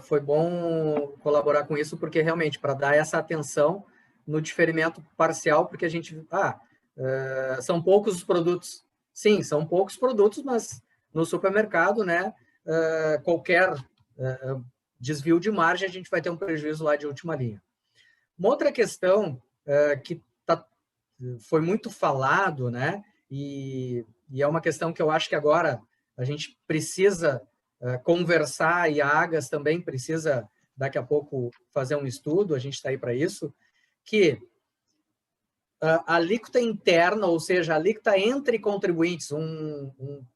Speaker 1: foi bom colaborar com isso, porque realmente, para dar essa atenção no diferimento parcial, porque a gente... são poucos os produtos. Sim, são poucos produtos, mas no supermercado, né, qualquer desvio de margem, a gente vai ter um prejuízo lá de última linha. Uma outra questão que foi muito falado, né? E é uma questão que eu acho que agora a gente precisa conversar, e a Agas também precisa, daqui a pouco, fazer um estudo, a gente está aí para isso, que a alíquota interna, ou seja, a alíquota entre contribuintes, um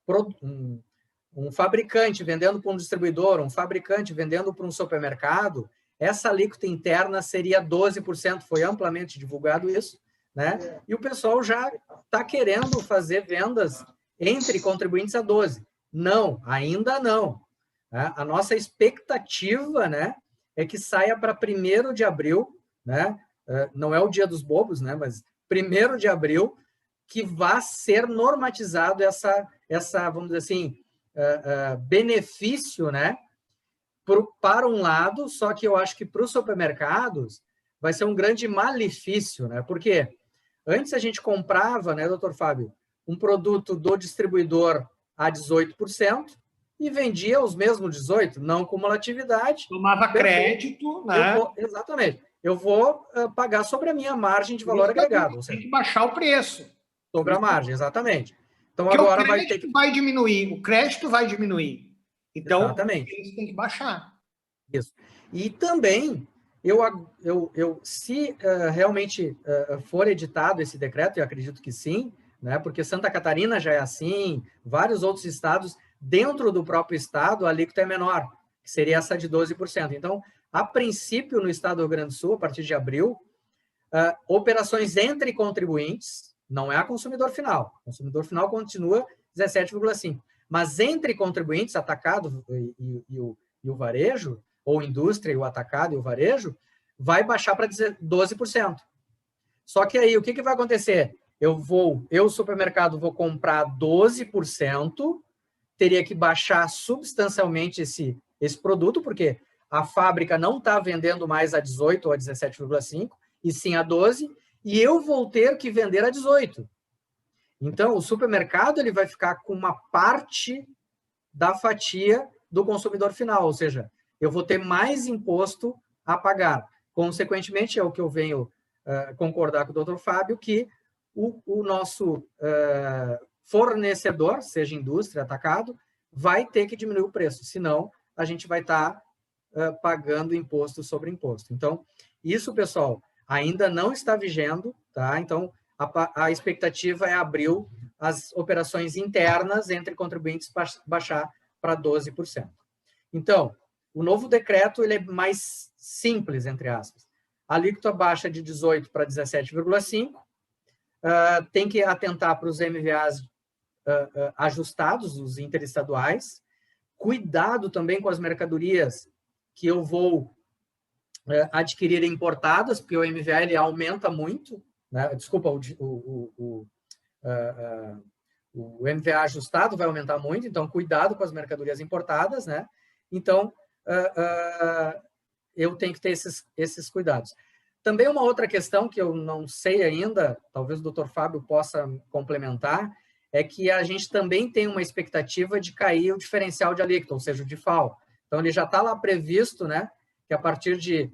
Speaker 1: fabricante vendendo para um distribuidor, um fabricante vendendo para um supermercado, essa alíquota interna seria 12%, foi amplamente divulgado isso, né? E o pessoal já está querendo fazer vendas entre contribuintes a 12%. Não, ainda não. A nossa expectativa, né, é que saia para 1º de abril, né? Não é o dia dos bobos, né, mas 1º de abril, que vá ser normatizado essa vamos dizer assim, benefício, né, para um lado, só que eu acho que para os supermercados vai ser um grande malefício, né? Porque antes a gente comprava, né, doutor Fábio, um produto do distribuidor a 18% e vendia os mesmos 18%, não cumulatividade.
Speaker 6: Tomava crédito, né?
Speaker 1: Exatamente. Eu vou pagar sobre a minha margem de valor agregado.
Speaker 6: Tem que baixar o preço.
Speaker 1: Sobre a margem, exatamente. Então,
Speaker 6: porque
Speaker 1: agora
Speaker 6: o crédito vai diminuir, o crédito vai diminuir. Então,
Speaker 1: exatamente.
Speaker 6: Isso tem que baixar.
Speaker 1: Isso. E também, se realmente for editado esse decreto, eu acredito que sim, né, porque Santa Catarina já é assim, vários outros estados, dentro do próprio estado, a alíquota é menor, que seria essa de 12%. Então, a princípio, no estado do Rio Grande do Sul, a partir de abril, operações entre contribuintes, não é a consumidor final. O consumidor final continua 17,5%. Mas entre contribuintes, atacado e o varejo, ou indústria e o atacado e o varejo, vai baixar para 12%. Só que aí, o que vai acontecer? Eu, supermercado, vou comprar 12%, teria que baixar substancialmente esse produto, porque a fábrica não está vendendo mais a 18% ou a 17,5%, e sim a 12%, e eu vou ter que vender a 18%. Então, o supermercado ele vai ficar com uma parte da fatia do consumidor final, ou seja, eu vou ter mais imposto a pagar. Consequentemente, é o que eu venho concordar com o doutor Fábio, que o nosso fornecedor, seja indústria, atacado, vai ter que diminuir o preço, senão a gente vai estar pagando imposto sobre imposto. Então, isso, pessoal, ainda não está vigendo, tá? Então, a expectativa é abril as operações internas entre contribuintes baixar para 12%. Então, o novo decreto ele é mais simples, entre aspas. A alíquota baixa de 18% para 17,5%, tem que atentar para os MVAs ajustados, os interestaduais. Cuidado também com as mercadorias que eu vou adquirir importadas, porque o MVA ele aumenta muito, né? Desculpa, o MVA ajustado vai aumentar muito, então cuidado com as mercadorias importadas, né? Então, eu tenho que ter esses cuidados. Também uma outra questão que eu não sei ainda, talvez o doutor Fábio possa complementar, é que a gente também tem uma expectativa de cair o diferencial de alíquota, ou seja, o DIFAL. Então, ele já está lá previsto, né, que a partir de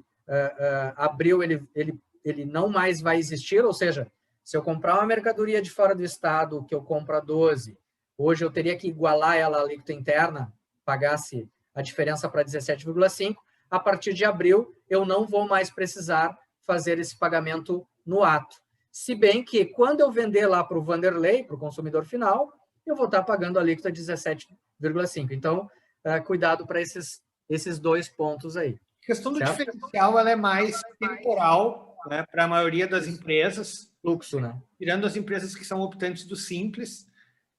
Speaker 1: abril ele não mais vai existir, ou seja, se eu comprar uma mercadoria de fora do estado que eu compro a 12, hoje eu teria que igualar ela à alíquota interna, pagasse a diferença para 17,5, a partir de abril eu não vou mais precisar fazer esse pagamento no ato. Se bem que quando eu vender lá para o Vanderlei, para o consumidor final, eu vou estar pagando a alíquota de 17,5. Então, cuidado para esses dois pontos aí.
Speaker 6: A questão do diferencial ela é mais temporal, né, para a maioria das empresas.
Speaker 1: Fluxo, né?
Speaker 6: Tirando as empresas que são optantes do Simples,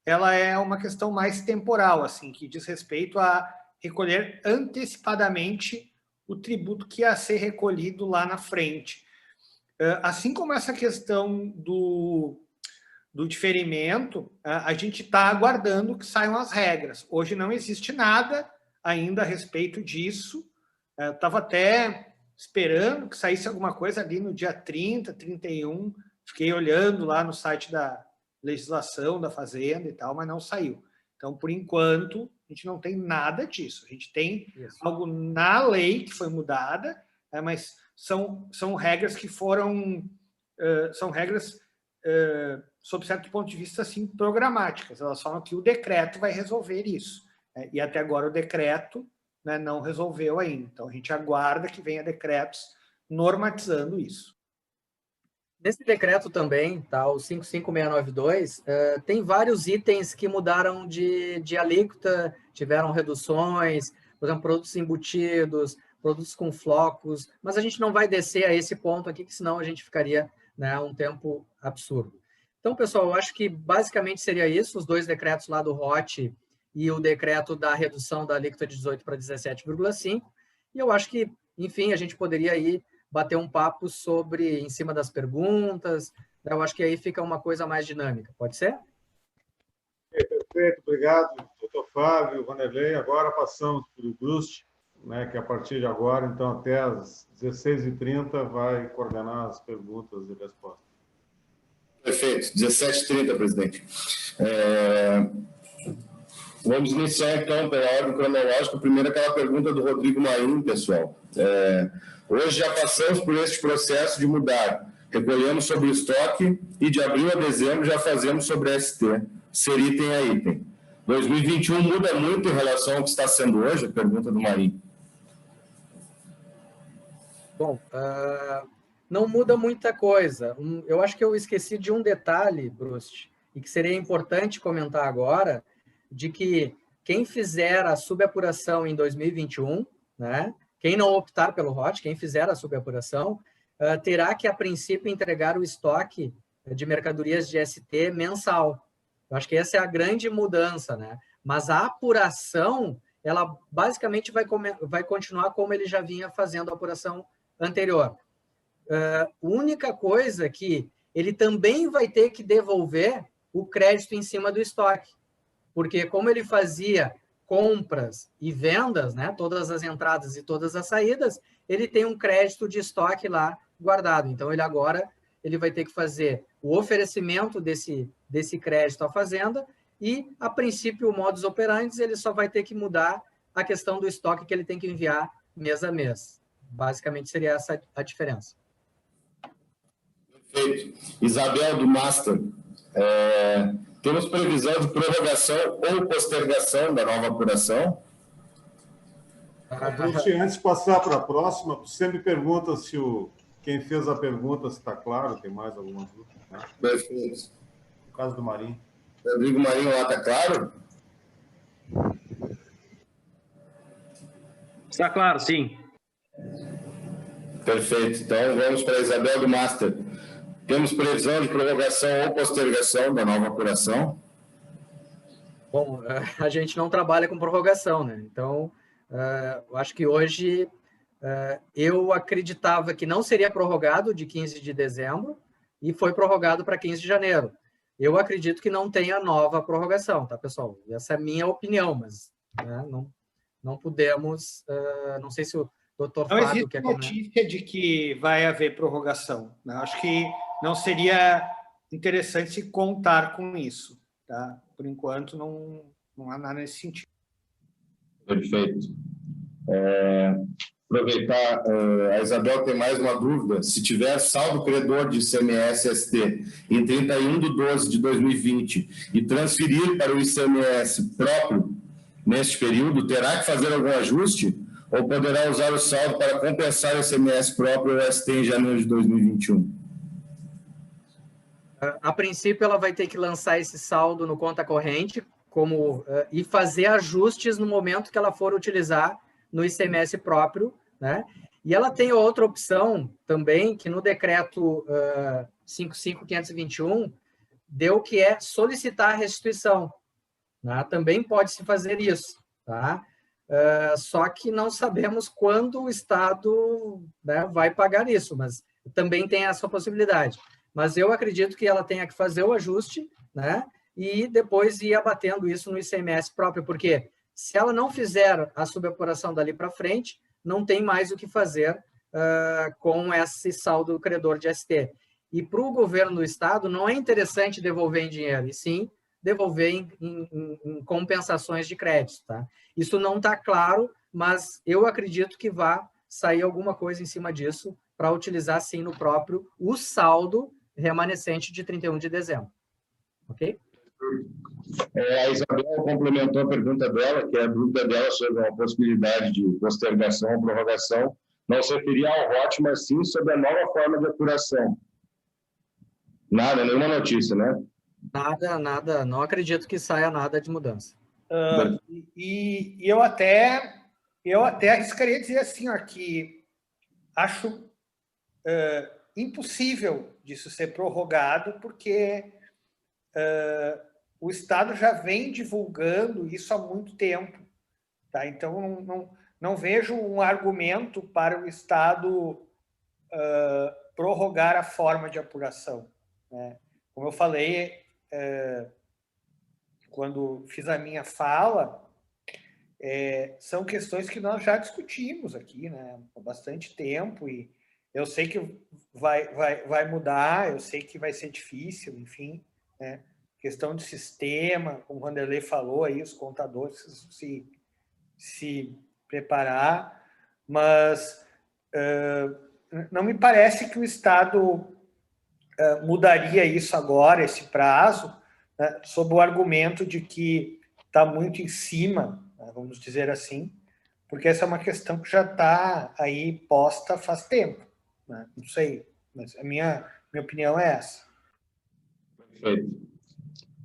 Speaker 6: ela é uma questão mais temporal, assim, que diz respeito a recolher antecipadamente o tributo que ia ser recolhido lá na frente. Assim como essa questão do diferimento, a gente está aguardando que saiam as regras. Hoje não existe nada ainda a respeito disso. Eu estava até esperando que saísse alguma coisa ali no dia 30, 31. Fiquei olhando lá no site da legislação da Fazenda e tal, mas não saiu. Então, por enquanto, a gente não tem nada disso. A gente tem algo na lei que foi mudada, mas são regras que foram... são regras, sob certo ponto de vista, assim, programáticas. Elas falam que o decreto vai resolver isso. E até agora o decreto, né, não resolveu ainda. Então, a gente aguarda que venha decretos normatizando isso.
Speaker 1: Nesse decreto também, tá, o 55692, tem vários itens que mudaram de alíquota, tiveram reduções, por exemplo, produtos embutidos, produtos com flocos, mas a gente não vai descer a esse ponto aqui, que senão a gente ficaria, né, um tempo absurdo. Então, pessoal, eu acho que basicamente seria isso, os dois decretos lá do ROT e o decreto da redução da alíquota de 18 para 17,5, e eu acho que, enfim, a gente poderia aí bater um papo sobre, em cima das perguntas, eu acho que aí fica uma coisa mais dinâmica, pode ser?
Speaker 4: Perfeito, obrigado, doutor Fábio, Vanderlei. Agora passamos para o Brust, né, que a partir de agora, então, até às 16h30, vai coordenar as perguntas e respostas.
Speaker 5: Perfeito, 17h30, presidente. Vamos iniciar, então, pela ordem cronológica. Primeiro, aquela pergunta do Rodrigo Marinho, pessoal. Hoje já passamos por este processo de mudar. Recolhemos sobre o estoque e de abril a dezembro já fazemos sobre a ST, ser item a item. 2021 muda muito em relação ao que está sendo hoje? A pergunta do Marinho.
Speaker 1: Bom, não muda muita coisa. Eu acho que eu esqueci de um detalhe, Brust, e que seria importante comentar agora, de que quem fizer a subapuração em 2021, né, quem não optar pelo ROT, quem fizer a subapuração, terá que, a princípio, entregar o estoque de mercadorias de ST mensal. Eu acho que essa é a grande mudança, né? Mas a apuração, ela basicamente vai continuar como ele já vinha fazendo a apuração anterior. A única coisa é que ele também vai ter que devolver o crédito em cima do estoque, porque como ele fazia compras e vendas, né, todas as entradas e todas as saídas, ele tem um crédito de estoque lá guardado. Então, ele vai ter que fazer o oferecimento desse crédito à fazenda e, a princípio, o modus operandi, ele só vai ter que mudar a questão do estoque que ele tem que enviar mês a mês. Basicamente, seria essa a diferença.
Speaker 5: Perfeito. Isabel, do Master. Temos previsão de prorrogação ou postergação da nova apuração?
Speaker 4: Antes de passar para a próxima, você me pergunta se quem fez a pergunta está claro, tem mais alguma dúvida? Né?
Speaker 5: Perfeito.
Speaker 4: No caso do Marinho.
Speaker 5: Rodrigo Marinho lá, está claro?
Speaker 7: Está claro, sim.
Speaker 5: Perfeito. Então, vamos para a Isabel do Master. Temos previsão de prorrogação ou postergação da nova apuração?
Speaker 1: Bom, a gente não trabalha com prorrogação, né? Então, eu acho que hoje eu acreditava que não seria prorrogado de 15 de dezembro e foi prorrogado para 15 de janeiro. Eu acredito que não tenha nova prorrogação, tá, pessoal? Essa é a minha opinião, mas né, não podemos... não sei se o doutor Fábio quer comentar.
Speaker 6: Não existe notícia de que vai haver prorrogação, né? Acho que não seria interessante contar com isso, tá? Por enquanto, não há nada nesse sentido.
Speaker 5: Perfeito. Aproveitar, a Isabel tem mais uma dúvida. Se tiver saldo credor de ICMS-ST em 31/12/2020 e transferir para o ICMS próprio neste período, terá que fazer algum ajuste ou poderá usar o saldo para compensar o ICMS próprio ou ST em janeiro de 2021?
Speaker 1: A princípio, ela vai ter que lançar esse saldo no conta corrente e fazer ajustes no momento que ela for utilizar no ICMS próprio, né? E ela tem outra opção também, que no decreto 55.521 deu, que é solicitar a restituição, né? Também pode-se fazer isso, tá? Só que não sabemos quando o Estado, né, vai pagar isso, mas também tem essa possibilidade. Mas eu acredito que ela tenha que fazer o ajuste, né, e depois ir abatendo isso no ICMS próprio, porque se ela não fizer a subapuração dali para frente, não tem mais o que fazer com esse saldo credor de ST. E para o governo do Estado não é interessante devolver em dinheiro, e sim devolver em compensações de crédito. Tá? Isso não está claro, mas eu acredito que vá sair alguma coisa em cima disso para utilizar, sim, no próprio o saldo remanescente de 31 de dezembro. Ok?
Speaker 5: A Isabel complementou a pergunta dela, que é a dúvida dela sobre a possibilidade de postergação ou prorrogação. Não se referia ao ROT, mas sim sobre a nova forma de apuração. Nada, nenhuma notícia, né?
Speaker 1: Nada. Não acredito que saia nada de mudança.
Speaker 6: E eu até arriscaria dizer assim, ó, que acho impossível disso ser prorrogado, porque o Estado já vem divulgando isso há muito tempo. Tá? Então, não vejo um argumento para o Estado prorrogar a forma de apuração. Né? Como eu falei, quando fiz a minha fala, são questões que nós já discutimos aqui, né, há bastante tempo, e eu sei que vai mudar, eu sei que vai ser difícil, enfim, né, questão de sistema, como o Vanderlei falou, aí os contadores se preparar, mas não me parece que o Estado mudaria isso agora, esse prazo, né, sob o argumento de que está muito em cima, né, vamos dizer assim, porque essa é uma questão que já está aí posta faz tempo. Né? Não sei, mas a minha opinião é essa.
Speaker 5: Perfeito.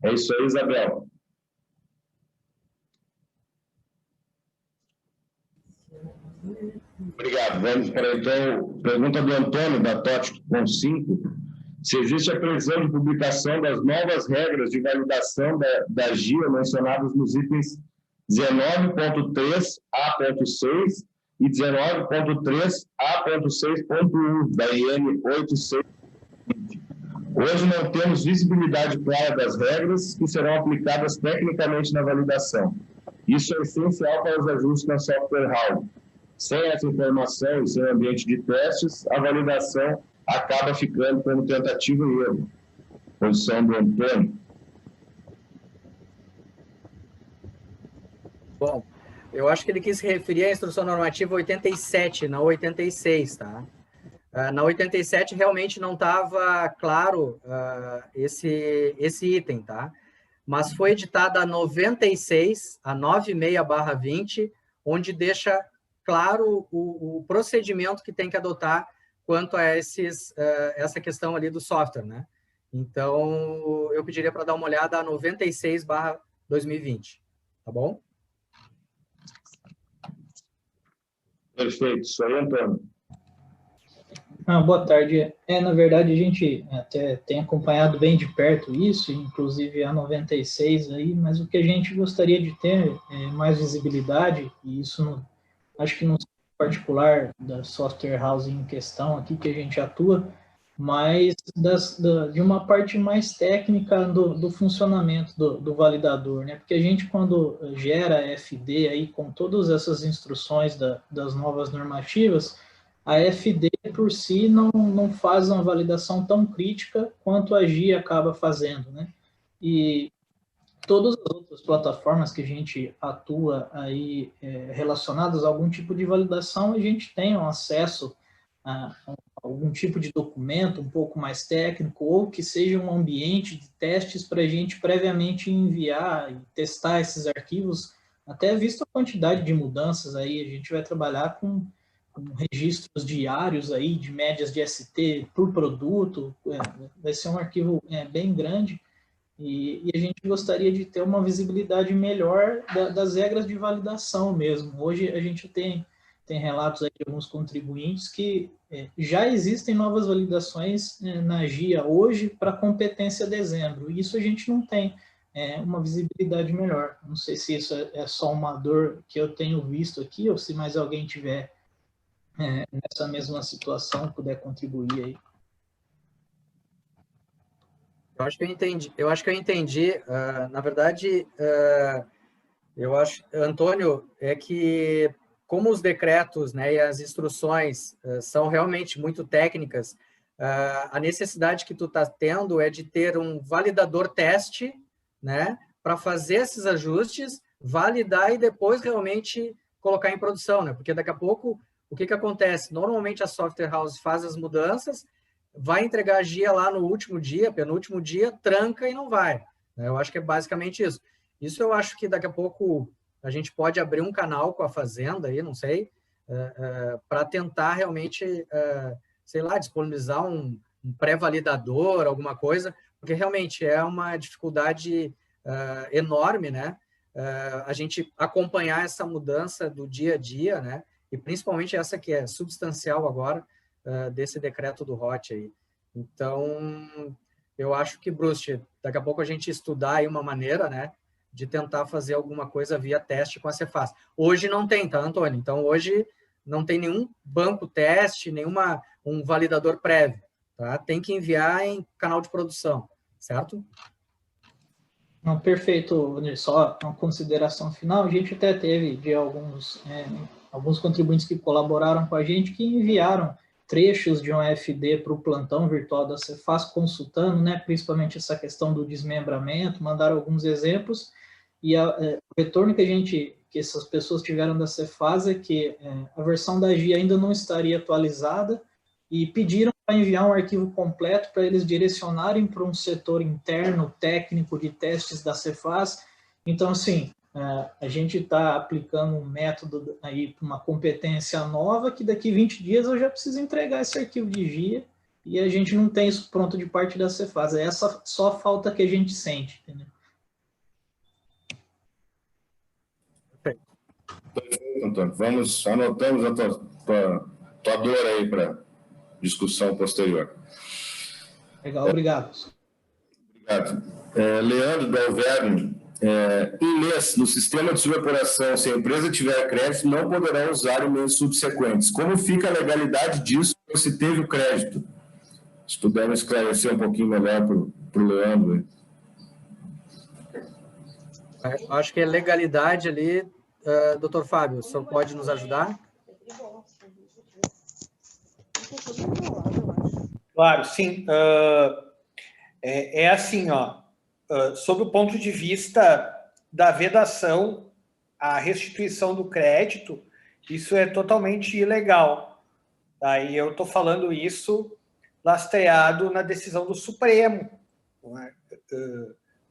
Speaker 5: É isso aí, Isabel. Obrigado. Vamos para, então, pergunta do Antônio, da TOTC com 5. Se existe a previsão de publicação das novas regras de validação da GIA mencionadas nos itens 19.3A.6 e 19.3A.6.1 da IN 8620. Hoje não temos visibilidade clara das regras que serão aplicadas tecnicamente na validação. Isso é essencial para os ajustes na software house. Sem essa informação e sem o ambiente de testes, a validação acaba ficando como tentativa e erro. Posição do Antônio.
Speaker 1: Bom, eu acho que ele quis se referir à instrução normativa 87, não 86, tá? Na 87 realmente não estava claro esse item, tá? Mas foi editada a 96, a 96/20, onde deixa claro o procedimento que tem que adotar quanto a essa questão ali do software, né? Então, eu pediria para dar uma olhada a 96/2020, tá bom?
Speaker 5: Perfeito. Isso aí, Antônio.
Speaker 7: Boa tarde. Na verdade, a gente até tem acompanhado bem de perto isso, inclusive a 96 aí, mas o que a gente gostaria de ter é mais visibilidade, e isso acho que não é particular da software house em questão aqui que a gente atua, mas de uma parte mais técnica do funcionamento do validador, né? Porque a gente, quando gera FD aí com todas essas instruções das novas normativas, a FD por si não faz uma validação tão crítica quanto a GIA acaba fazendo, né? E todas as outras plataformas que a gente atua aí relacionadas a algum tipo de validação, a gente tem um acesso a algum tipo de documento um pouco mais técnico ou que seja um ambiente de testes para a gente previamente enviar e testar esses arquivos, até visto a quantidade de mudanças aí, a gente vai trabalhar com registros diários aí de médias de ST por produto, vai ser um arquivo bem grande, e a gente gostaria de ter uma visibilidade melhor das regras de validação mesmo. Hoje a gente tem relatos aí de alguns contribuintes que já existem novas validações na GIA hoje para competência dezembro, e isso a gente não tem uma visibilidade melhor. Não sei se isso é só uma dor que eu tenho visto aqui, ou se mais alguém tiver nessa mesma situação, puder contribuir aí.
Speaker 1: Eu acho que eu entendi. Na verdade, eu acho, Antônio, é que como os decretos, né, e as instruções são realmente muito técnicas, a necessidade que tu está tendo é de ter um validador teste, né, para fazer esses ajustes, validar e depois realmente colocar em produção, né? Porque daqui a pouco o que acontece? Normalmente a software house faz as mudanças, vai entregar a GIA lá no último dia, penúltimo dia, tranca e não vai. Eu acho que é basicamente isso. Isso eu acho que daqui a pouco a gente pode abrir um canal com a Fazenda, aí, não sei, para tentar realmente, sei lá, disponibilizar um pré-validador, alguma coisa, porque realmente é uma dificuldade enorme, né? A gente acompanhar essa mudança do dia a dia, né? E principalmente essa que é substancial agora, desse decreto do ROT aí. Então, eu acho que, Bruce, daqui a pouco a gente estudar aí uma maneira, né, de tentar fazer alguma coisa via teste com a Cefaz. Hoje não tem, tá, Antônio? Então, hoje não tem nenhum banco teste, um validador prévio, tá? Tem que enviar em canal de produção, certo?
Speaker 7: Não, perfeito, só uma consideração final. A gente até teve de alguns contribuintes que colaboraram com a gente que enviaram trechos de um FD para o plantão virtual da Cefaz, consultando, né, principalmente essa questão do desmembramento, mandaram alguns exemplos, e o retorno que essas pessoas tiveram da Cefaz é que a versão da GIA ainda não estaria atualizada, e pediram para enviar um arquivo completo para eles direcionarem para um setor interno técnico de testes da Cefaz. Então, assim, a gente está aplicando um método aí, uma competência nova, que daqui 20 dias eu já preciso entregar esse arquivo de GIA, e a gente não tem isso pronto de parte da Cefaz. É essa só falta que a gente sente, entendeu?
Speaker 5: Perfeito, Antônio. Anotamos a tua dor aí para discussão posterior.
Speaker 7: Legal, obrigado.
Speaker 5: Obrigado. Leandro Dalverno, em mês, no sistema de subapuração, se a empresa tiver crédito, não poderá usar em meses subsequentes. Como fica a legalidade disso se teve o crédito? Se pudermos esclarecer um pouquinho melhor para o Leandro.
Speaker 1: Acho que a legalidade ali, doutor Fábio, o senhor pode nos ajudar?
Speaker 6: Claro, sim. Assim, sob o ponto de vista da vedação, a restituição do crédito, isso é totalmente ilegal. Tá? E eu estou falando isso lastreado na decisão do Supremo.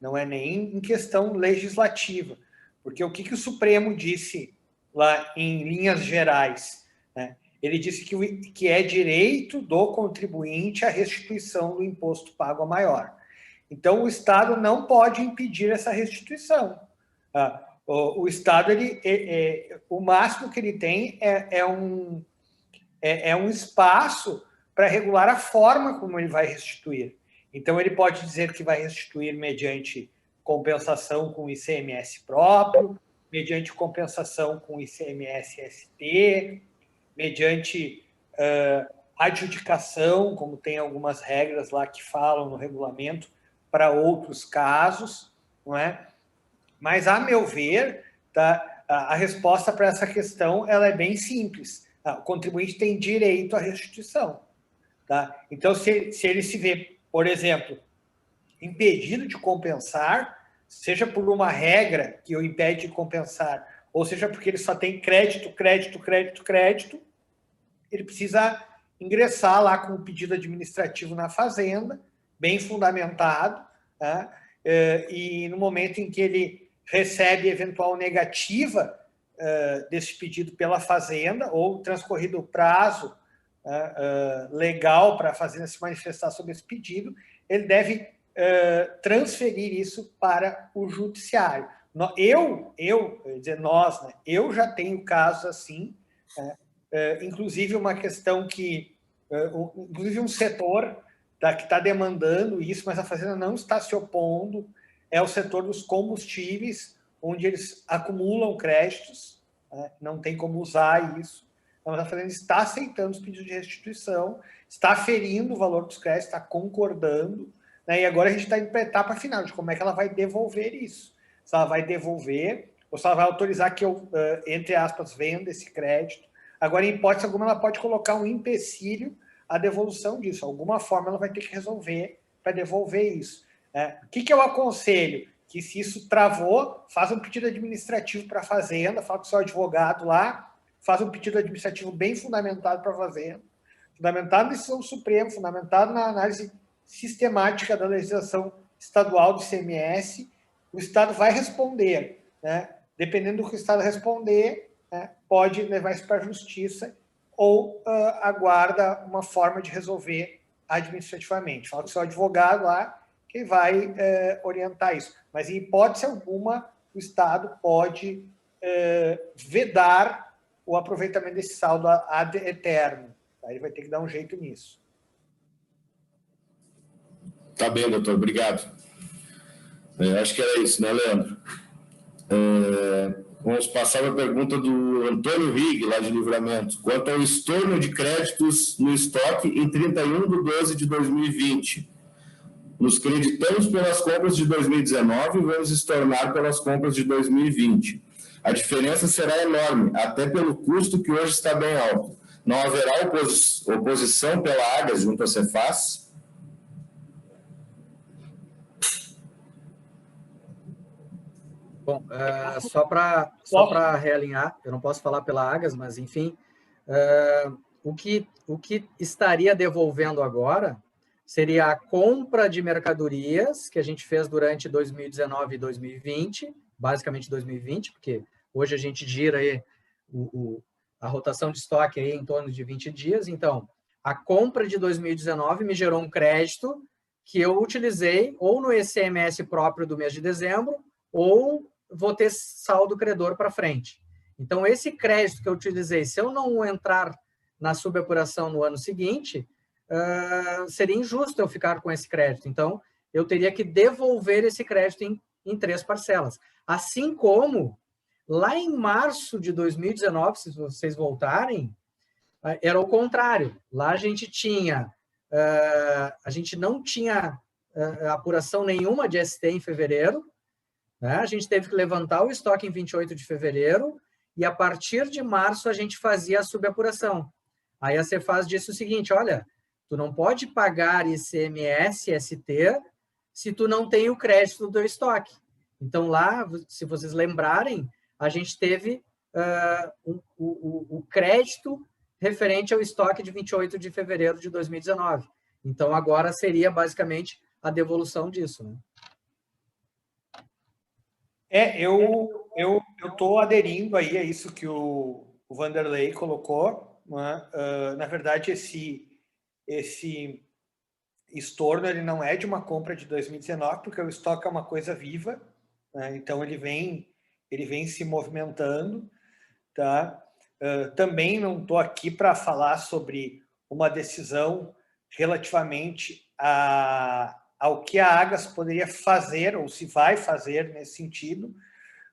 Speaker 6: Não é nem em questão legislativa. Porque o que o Supremo disse lá em linhas gerais, né? Ele disse que é direito do contribuinte a restituição do imposto pago a maior. Então, o Estado não pode impedir essa restituição. O Estado, o máximo que ele tem é um espaço para regular a forma como ele vai restituir. Então, ele pode dizer que vai restituir mediante compensação com ICMS próprio, mediante compensação com ICMS-ST, mediante adjudicação, como tem algumas regras lá que falam no regulamento, para outros casos, não é? Mas, a meu ver, tá, a resposta para essa questão ela é bem simples. O contribuinte tem direito à restituição. Tá? Então, se ele se vê, por exemplo, impedido de compensar, seja por uma regra que o impede de compensar, ou seja porque ele só tem crédito, ele precisa ingressar lá com um pedido administrativo na Fazenda, bem fundamentado, tá? E no momento em que ele recebe eventual negativa desse pedido pela Fazenda, ou transcorrido o prazo legal para a Fazenda se manifestar sobre esse pedido, ele deve transferir isso para o judiciário. Nós, né, eu já tenho casos assim, inclusive uma questão que, inclusive um setor que está demandando isso, mas a Fazenda não está se opondo, é o setor dos combustíveis, onde eles acumulam créditos, né, não tem como usar isso, mas a Fazenda está aceitando os pedidos de restituição, está aferindo o valor dos créditos, está concordando, né, e agora a gente está indo para a etapa final de como é que ela vai devolver isso. Se ela vai devolver, ou se ela vai autorizar que eu, entre aspas, venda esse crédito. Agora, em hipótese alguma, ela pode colocar um empecilho à devolução disso. Alguma forma ela vai ter que resolver para devolver isso. O que eu aconselho? Que se isso travou, faça um pedido administrativo para a Fazenda, fala com o seu advogado lá, faz um pedido administrativo bem fundamentado para a Fazenda, fundamentado na decisão do Supremo, fundamentado na análise sistemática da legislação estadual do ICMS, o Estado vai responder, né? Dependendo do que o Estado responder, né, pode levar isso para a Justiça ou aguarda uma forma de resolver administrativamente. Fala com o seu advogado lá, que vai orientar isso. Mas, em hipótese alguma, o Estado pode vedar o aproveitamento desse saldo ad eterno. Ele vai ter que dar um jeito nisso.
Speaker 5: Tá bem, doutor. Obrigado. Acho que era isso, né, Leandro? Vamos passar para a pergunta do Antônio Rig, lá de Livramento. Quanto ao estorno de créditos no estoque em 31/12/2020. Nos creditamos pelas compras de 2019 e vamos estornar pelas compras de 2020. A diferença será enorme, até pelo custo que hoje está bem alto. Não haverá oposição pela Agas junto à Cefaz?
Speaker 1: Bom, só para realinhar, eu não posso falar pela Agas, mas, enfim, o que estaria devolvendo agora seria a compra de mercadorias que a gente fez durante 2019 e 2020, basicamente 2020, porque hoje a gente gira aí a rotação de estoque aí em torno de 20 dias. Então, a compra de 2019 me gerou um crédito que eu utilizei ou no ICMS próprio do mês de dezembro ou vou ter saldo credor para frente. Então, esse crédito que eu utilizei, se eu não entrar na subapuração no ano seguinte, seria injusto eu ficar com esse crédito. Então, eu teria que devolver esse crédito em 3 parcelas. Assim como, lá em março de 2019, se vocês voltarem, era o contrário. Lá a gente não tinha apuração nenhuma de ST em fevereiro, né? A gente teve que levantar o estoque em 28 de fevereiro e, a partir de março, a gente fazia a subapuração. Aí a Cefaz disse o seguinte, olha, tu não pode pagar ICMS, ST, se tu não tem o crédito do estoque. Então, lá, se vocês lembrarem, a gente teve o crédito referente ao estoque de 28 de fevereiro de 2019. Então, agora seria basicamente a devolução disso, né?
Speaker 6: Eu estou aderindo aí a isso que o Vanderlei colocou, né? Na verdade, esse estorno ele não é de uma compra de 2019, porque o estoque é uma coisa viva, né? Então ele vem se movimentando, tá? Também não estou aqui para falar sobre uma decisão relativamente ao que a Agas poderia fazer, ou se vai fazer nesse sentido,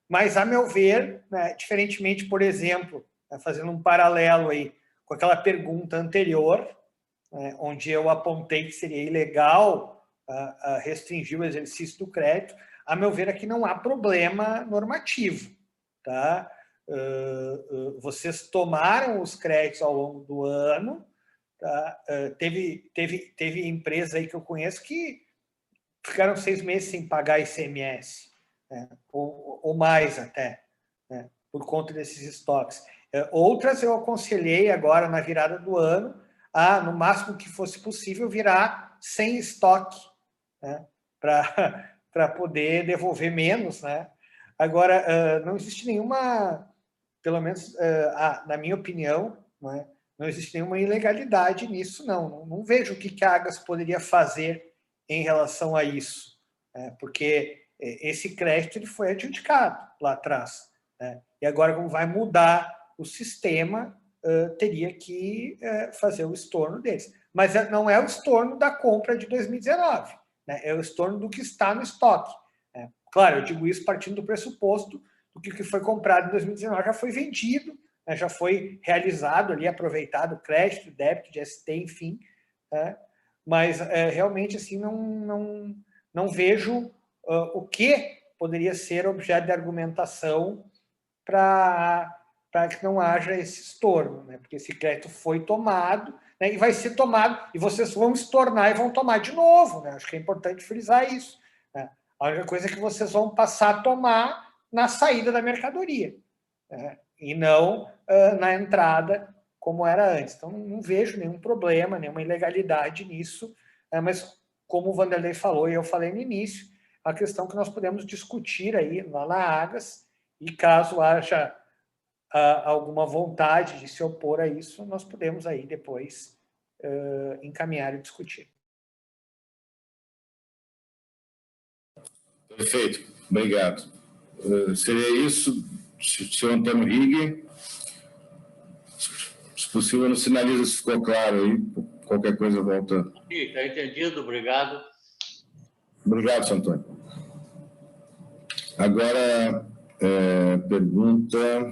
Speaker 6: mas, a meu ver, né, diferentemente, por exemplo, fazendo um paralelo aí com aquela pergunta anterior, onde eu apontei que seria ilegal restringir o exercício do crédito, a meu ver, aqui não há problema normativo, tá? Vocês tomaram os créditos ao longo do ano, tá? Teve empresa aí que eu conheço que ficaram 6 meses sem pagar ICMS, né? ou mais até, né? Por conta desses estoques. Outras eu aconselhei agora na virada do ano no máximo que fosse possível, virar sem estoque, né? Para poder devolver menos, né? Agora, não existe nenhuma, pelo menos na minha opinião, né? Não existe nenhuma ilegalidade nisso, não. Não vejo o que a Agas poderia fazer em relação a isso, né? Porque esse crédito ele foi adjudicado lá atrás, né? E agora, como vai mudar o sistema, teria que fazer o estorno deles. Mas não é o estorno da compra de 2019, né? É o estorno do que está no estoque, né? Claro, eu digo isso partindo do pressuposto do que o que foi comprado em 2019 já foi vendido, né? Já foi realizado ali, aproveitado crédito, débito de ST, enfim, né? Mas realmente assim não vejo o que poderia ser objeto de argumentação para que não haja esse estorno, né? Porque esse crédito foi tomado, né? E vai ser tomado, e vocês vão estornar e vão tomar de novo, né? Acho que é importante frisar isso, né? A única coisa é que vocês vão passar a tomar na saída da mercadoria, né? E não na entrada, como era antes. Então, não vejo nenhum problema, nenhuma ilegalidade nisso, mas como o Vanderlei falou e eu falei no início, a questão que nós podemos discutir aí lá na Agas, e caso haja alguma vontade de se opor a isso, nós podemos aí depois encaminhar e discutir.
Speaker 5: Perfeito, obrigado. Seria isso, senhor Antônio Rigg. Se possível, não sinaliza se ficou claro aí. Qualquer coisa volta.
Speaker 8: Está entendido, obrigado.
Speaker 5: Obrigado, senhor Antônio. Agora, pergunta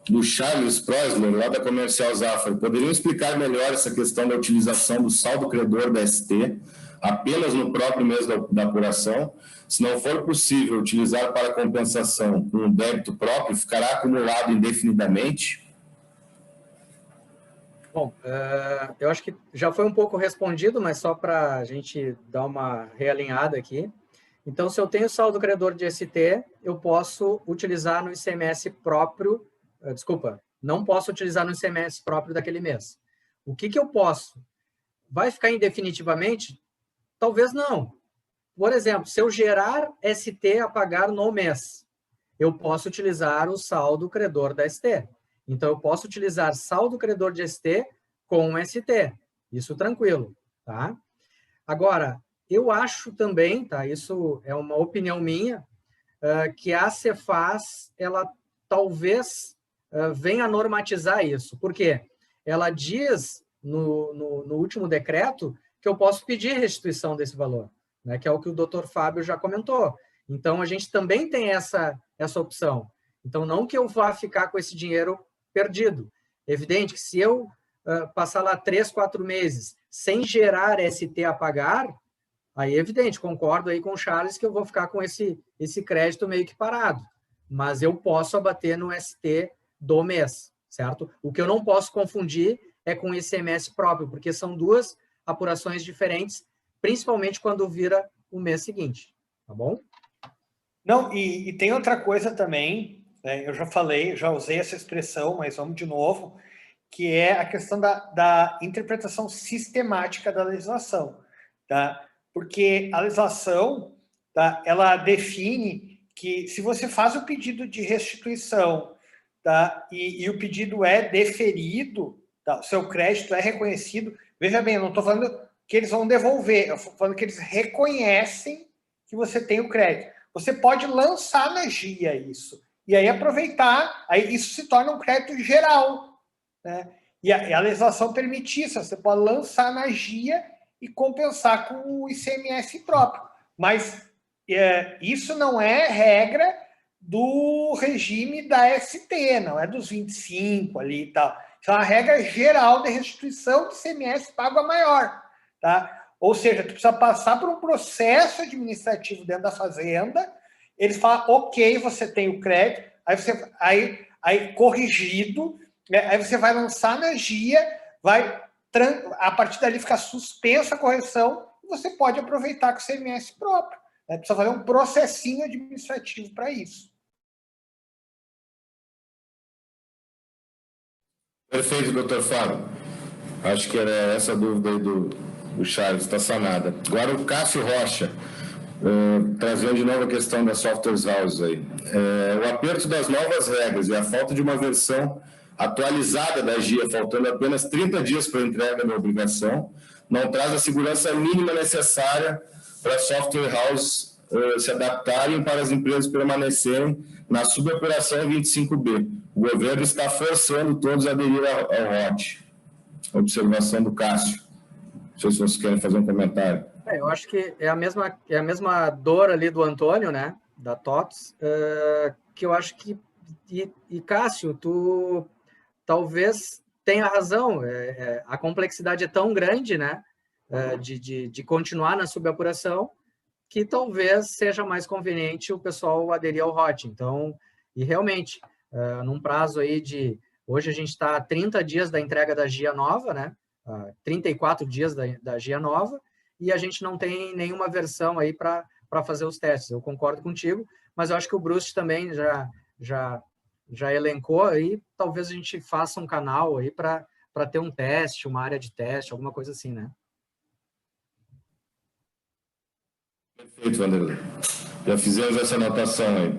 Speaker 5: do Charles Preusler, lá da Comercial Zafra. Poderiam explicar melhor essa questão da utilização do saldo credor da ST apenas no próprio mês da apuração? Se não for possível utilizar para compensação com um débito próprio, ficará acumulado indefinidamente?
Speaker 1: Bom, eu acho que já foi um pouco respondido, mas só para a gente dar uma realinhada aqui. Então, se eu tenho saldo credor de ST, eu posso utilizar no ICMS próprio, não posso utilizar no ICMS próprio daquele mês. O que eu posso? Vai ficar indefinitivamente? Talvez não. Por exemplo, se eu gerar ST a pagar no mês, eu posso utilizar o saldo credor da ST. Então, eu posso utilizar saldo credor de ST com ST. Isso tranquilo, tá? Agora, eu acho também, tá? Isso é uma opinião minha, que a Cefaz, ela talvez venha normatizar isso. Por quê? Ela diz no último decreto que eu posso pedir restituição desse valor, né? Que é o que o Dr. Fábio já comentou. Então, a gente também tem essa opção. Então, não que eu vá ficar com esse dinheiro perdido. Evidente que se eu passar lá 3, 4 meses sem gerar ST a pagar, aí é evidente, concordo aí com o Charles que eu vou ficar com esse crédito meio que parado. Mas eu posso abater no ST do mês, certo? O que eu não posso confundir é com o ICMS próprio, porque são duas apurações diferentes, principalmente quando vira o mês seguinte, tá bom?
Speaker 6: Não, e tem outra coisa também, né? Eu já falei, já usei essa expressão, mas vamos de novo, que é a questão da interpretação sistemática da legislação, tá? Porque a legislação, tá, ela define que se você faz o pedido de restituição, tá, e o pedido é deferido, tá, o seu crédito é reconhecido, veja bem, eu não estou falando que eles vão devolver, eu estou falando que eles reconhecem que você tem o crédito. Você pode lançar na GIA isso, e aí aproveitar, aí isso se torna um crédito geral, né? E a legislação permite isso, você pode lançar na GIA e compensar com o ICMS próprio. Mas isso não é regra do regime da ST, não é dos 25 ali e tal. Isso é uma regra geral de restituição de ICMS pago a maior, tá? Ou seja, tu precisa passar por um processo administrativo dentro da fazenda, eles falam, ok, você tem o crédito, aí corrigido, né? Aí você vai lançar na GIA, a partir dali fica suspensa a correção, e você pode aproveitar com o ICMS próprio, né? Precisa fazer um processinho administrativo para isso.
Speaker 5: Perfeito, doutor Fábio. Acho que era essa dúvida aí do Charles, está sanada. Agora o Cássio Rocha, trazendo de novo a questão das software houses aí. O aperto das novas regras e a falta de uma versão atualizada da GIA, faltando apenas 30 dias para a entrega da obrigação, não traz a segurança mínima necessária para as software houses se adaptarem para as empresas permanecerem na suboperação 25B. O governo está forçando todos a aderir ao ROT. Observação do Cássio. Não sei se vocês querem fazer um comentário.
Speaker 1: Eu acho que é a mesma dor ali do Antônio, né? Da TOTS, que eu acho que... E Cássio, tu talvez tenha razão. A complexidade é tão grande, né? De continuar na subapuração, que talvez seja mais conveniente o pessoal aderir ao ROT. Então, e realmente, num prazo aí de... Hoje a gente está a 30 dias da entrega da GIA nova, né? 34 dias da GIA nova, e a gente não tem nenhuma versão aí para fazer os testes. Eu concordo contigo, mas eu acho que o Bruce também já já elencou, aí talvez a gente faça um canal aí para ter um teste, uma área de teste, alguma coisa assim, né?
Speaker 5: Perfeito, Vanderlei. Já fizemos essa anotação aí.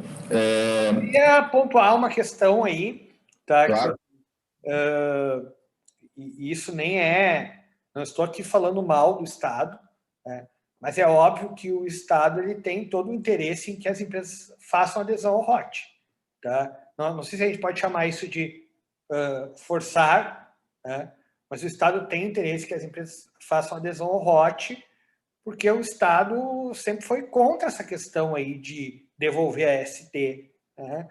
Speaker 6: Eu queria pontuar uma questão aí, tá?
Speaker 5: Claro.
Speaker 6: E isso nem é... Não estou aqui falando mal do Estado, né? Mas é óbvio que o Estado ele tem todo o interesse em que as empresas façam adesão ao ROT. Tá? Não sei se a gente pode chamar isso de forçar, né? Mas o Estado tem interesse que as empresas façam adesão ao ROT, porque o Estado sempre foi contra essa questão aí de devolver a ST. Né?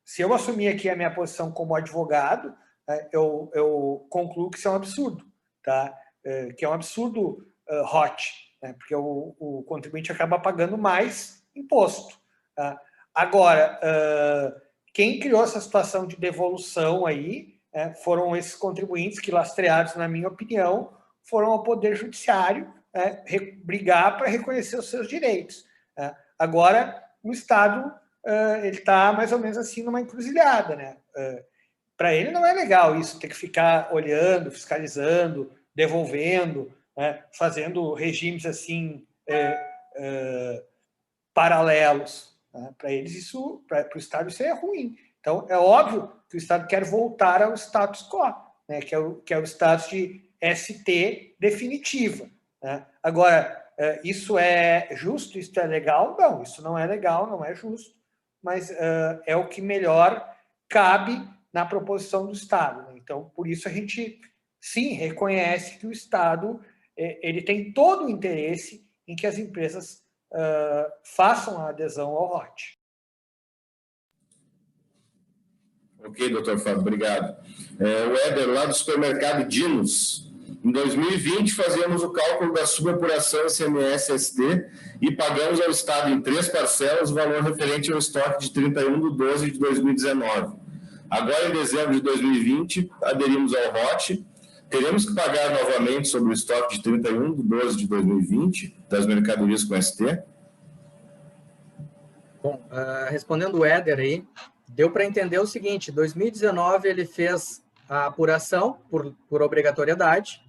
Speaker 6: Se eu assumir aqui a minha posição como advogado, eu concluo que isso é um absurdo, tá? Que é um absurdo ROT, né? Porque o contribuinte acaba pagando mais imposto. Tá? Agora, quem criou essa situação de devolução aí foram esses contribuintes que, lastreados, na minha opinião, foram ao Poder Judiciário brigar para reconhecer os seus direitos. Agora, o Estado ele está mais ou menos assim numa encruzilhada, né? Para ele não é legal isso, ter que ficar olhando, fiscalizando, devolvendo, né? Fazendo regimes assim paralelos. Né? Para eles isso, para o Estado isso é ruim. Então é óbvio que o Estado quer voltar ao status quo, né? que é o status de ST definitiva. Né? Agora, isso é justo? Isso é legal? Não, isso não é legal, não é justo, mas é o que melhor cabe na proposição do Estado. Né? Então, por isso a gente, sim, reconhece que o Estado ele tem todo o interesse em que as empresas façam a adesão ao ROT.
Speaker 5: Ok, doutor Fábio, obrigado. O Éder, lá do supermercado Dinos. Em 2020, fazíamos o cálculo da subapuração ICMS-ST e pagamos ao Estado em 3 parcelas o valor referente ao estoque de 31/12 de 2019. Agora, em dezembro de 2020, aderimos ao ROT. Teremos que pagar novamente sobre o estoque de 31/12 de 2020 das mercadorias com ST?
Speaker 1: Bom, respondendo o Éder aí, deu para entender o seguinte: 2019 ele fez a apuração por obrigatoriedade,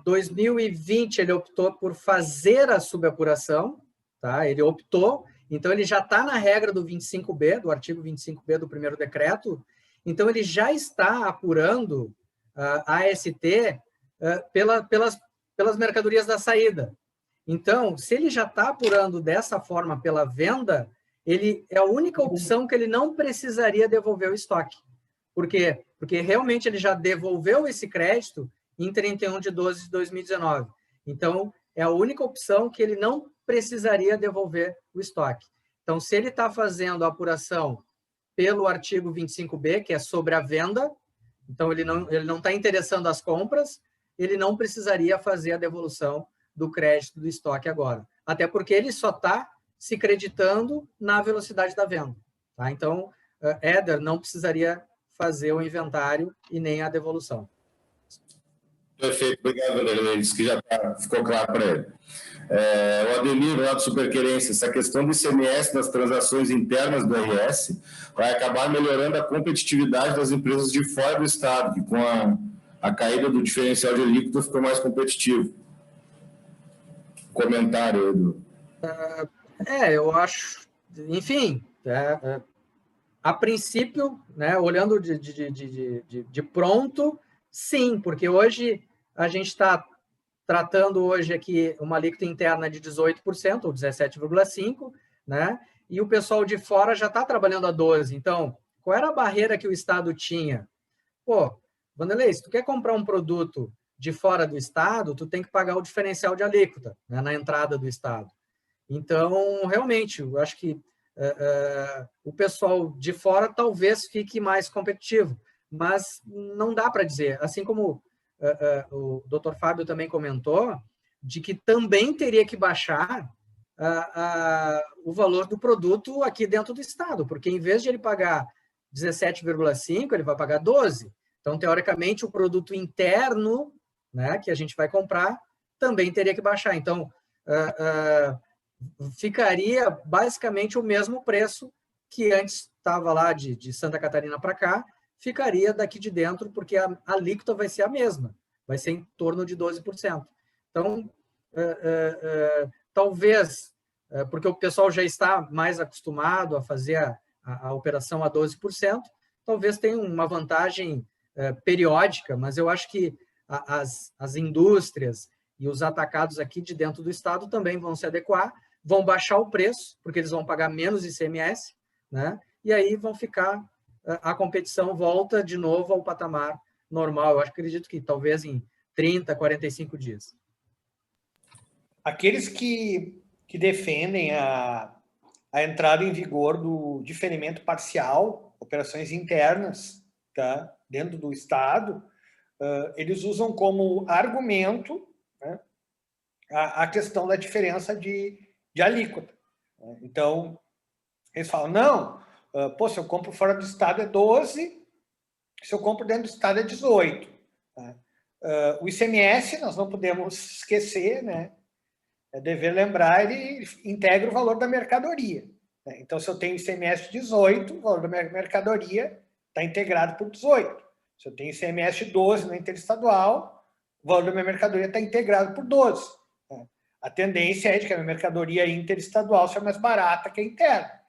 Speaker 1: 2020 ele optou por fazer a subapuração, tá? Ele optou, então ele já está na regra do 25B, do artigo 25B do primeiro decreto, então ele já está apurando a AST pelas mercadorias da saída. Então, se ele já está apurando dessa forma pela venda, ele é a única opção que ele não precisaria devolver o estoque. Por quê? Porque realmente ele já devolveu esse crédito em 31/12 de 2019. Então, é a única opção que ele não precisaria devolver o estoque. Então, se ele está fazendo a apuração pelo artigo 25B, que é sobre a venda, então ele não está interessando as compras, ele não precisaria fazer a devolução do crédito do estoque agora. Até porque ele só está se creditando na velocidade da venda. Tá? Então, Éder não precisaria fazer o inventário e nem a devolução.
Speaker 5: Perfeito, obrigado, Vanderlei. Isso que já ficou claro para ele. O Ademir, lá do Superquerência, essa questão do ICMS das transações internas do RS vai acabar melhorando a competitividade das empresas de fora do Estado, que com a caída do diferencial de alíquota ficou mais competitivo. Comentário, Edu.
Speaker 1: Eu acho, enfim, a princípio, né, olhando de pronto, sim, porque hoje a gente está tratando hoje aqui uma alíquota interna de 18%, ou 17,5%, né? E o pessoal de fora já está trabalhando a 12%. Então, qual era a barreira que o Estado tinha? Pô, Vanderlei, se tu quer comprar um produto de fora do Estado, tu tem que pagar o diferencial de alíquota, né, na entrada do Estado. Então, realmente, eu acho que o pessoal de fora talvez fique mais competitivo, mas não dá para dizer. Assim como o Dr. Fábio também comentou, de que também teria que baixar o valor do produto aqui dentro do Estado, porque em vez de ele pagar 17,5, ele vai pagar 12. Então, teoricamente, o produto interno, né, que a gente vai comprar também teria que baixar. Então, ficaria basicamente o mesmo preço que antes estava lá de Santa Catarina para cá, ficaria daqui de dentro, porque a alíquota vai ser a mesma, vai ser em torno de 12%. Então, talvez, porque o pessoal já está mais acostumado a fazer a operação a 12%, talvez tenha uma vantagem periódica, mas eu acho que as indústrias e os atacados aqui de dentro do estado também vão se adequar, vão baixar o preço, porque eles vão pagar menos ICMS, né? E aí vão ficar, a competição volta de novo ao patamar normal. Eu acredito que talvez em 30, 45 dias.
Speaker 6: Aqueles que defendem a entrada em vigor do diferimento parcial, operações internas, tá, dentro do Estado, eles usam como argumento, né, a questão da diferença de alíquota. Então, eles falam, não, se eu compro fora do Estado é 12, se eu compro dentro do Estado é 18. Tá? O ICMS, nós não podemos esquecer, né? É dever lembrar, ele integra o valor da mercadoria. Né? Então, se eu tenho ICMS 18, o valor da mercadoria está integrado por 18. Se eu tenho ICMS 12 no interestadual, o valor da minha mercadoria está integrado por 12. Né? A tendência é de que a minha mercadoria interestadual seja mais barata que a interna.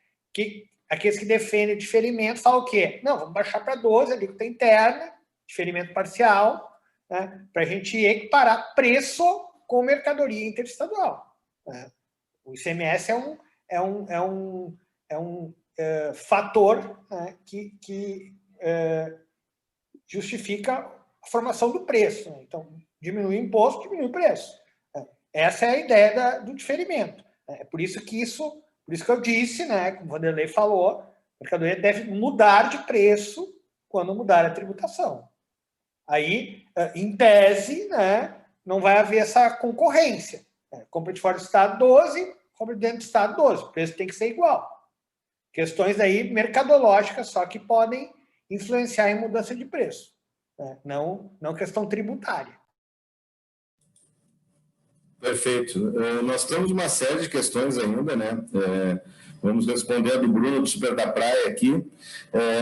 Speaker 6: Aqueles que defendem o diferimento falam o quê? Não, vamos baixar para 12, alíquota interna, diferimento parcial, né? Para a gente equiparar preço com mercadoria interestadual. Né? O ICMS é um fator, né, que justifica a formação do preço. Né? Então, diminui o imposto, diminui o preço. Essa é a ideia do diferimento. É por isso que eu disse, né, como o Vanderlei falou, a mercadoria deve mudar de preço quando mudar a tributação. Aí, em tese, né, não vai haver essa concorrência. Compra de fora do Estado 12, compra de dentro do Estado 12. O preço tem que ser igual. Questões aí mercadológicas só que podem influenciar em mudança de preço. Né? Não questão tributária.
Speaker 5: Perfeito. Nós temos uma série de questões ainda, né? Vamos responder a do Bruno do Super da Praia aqui,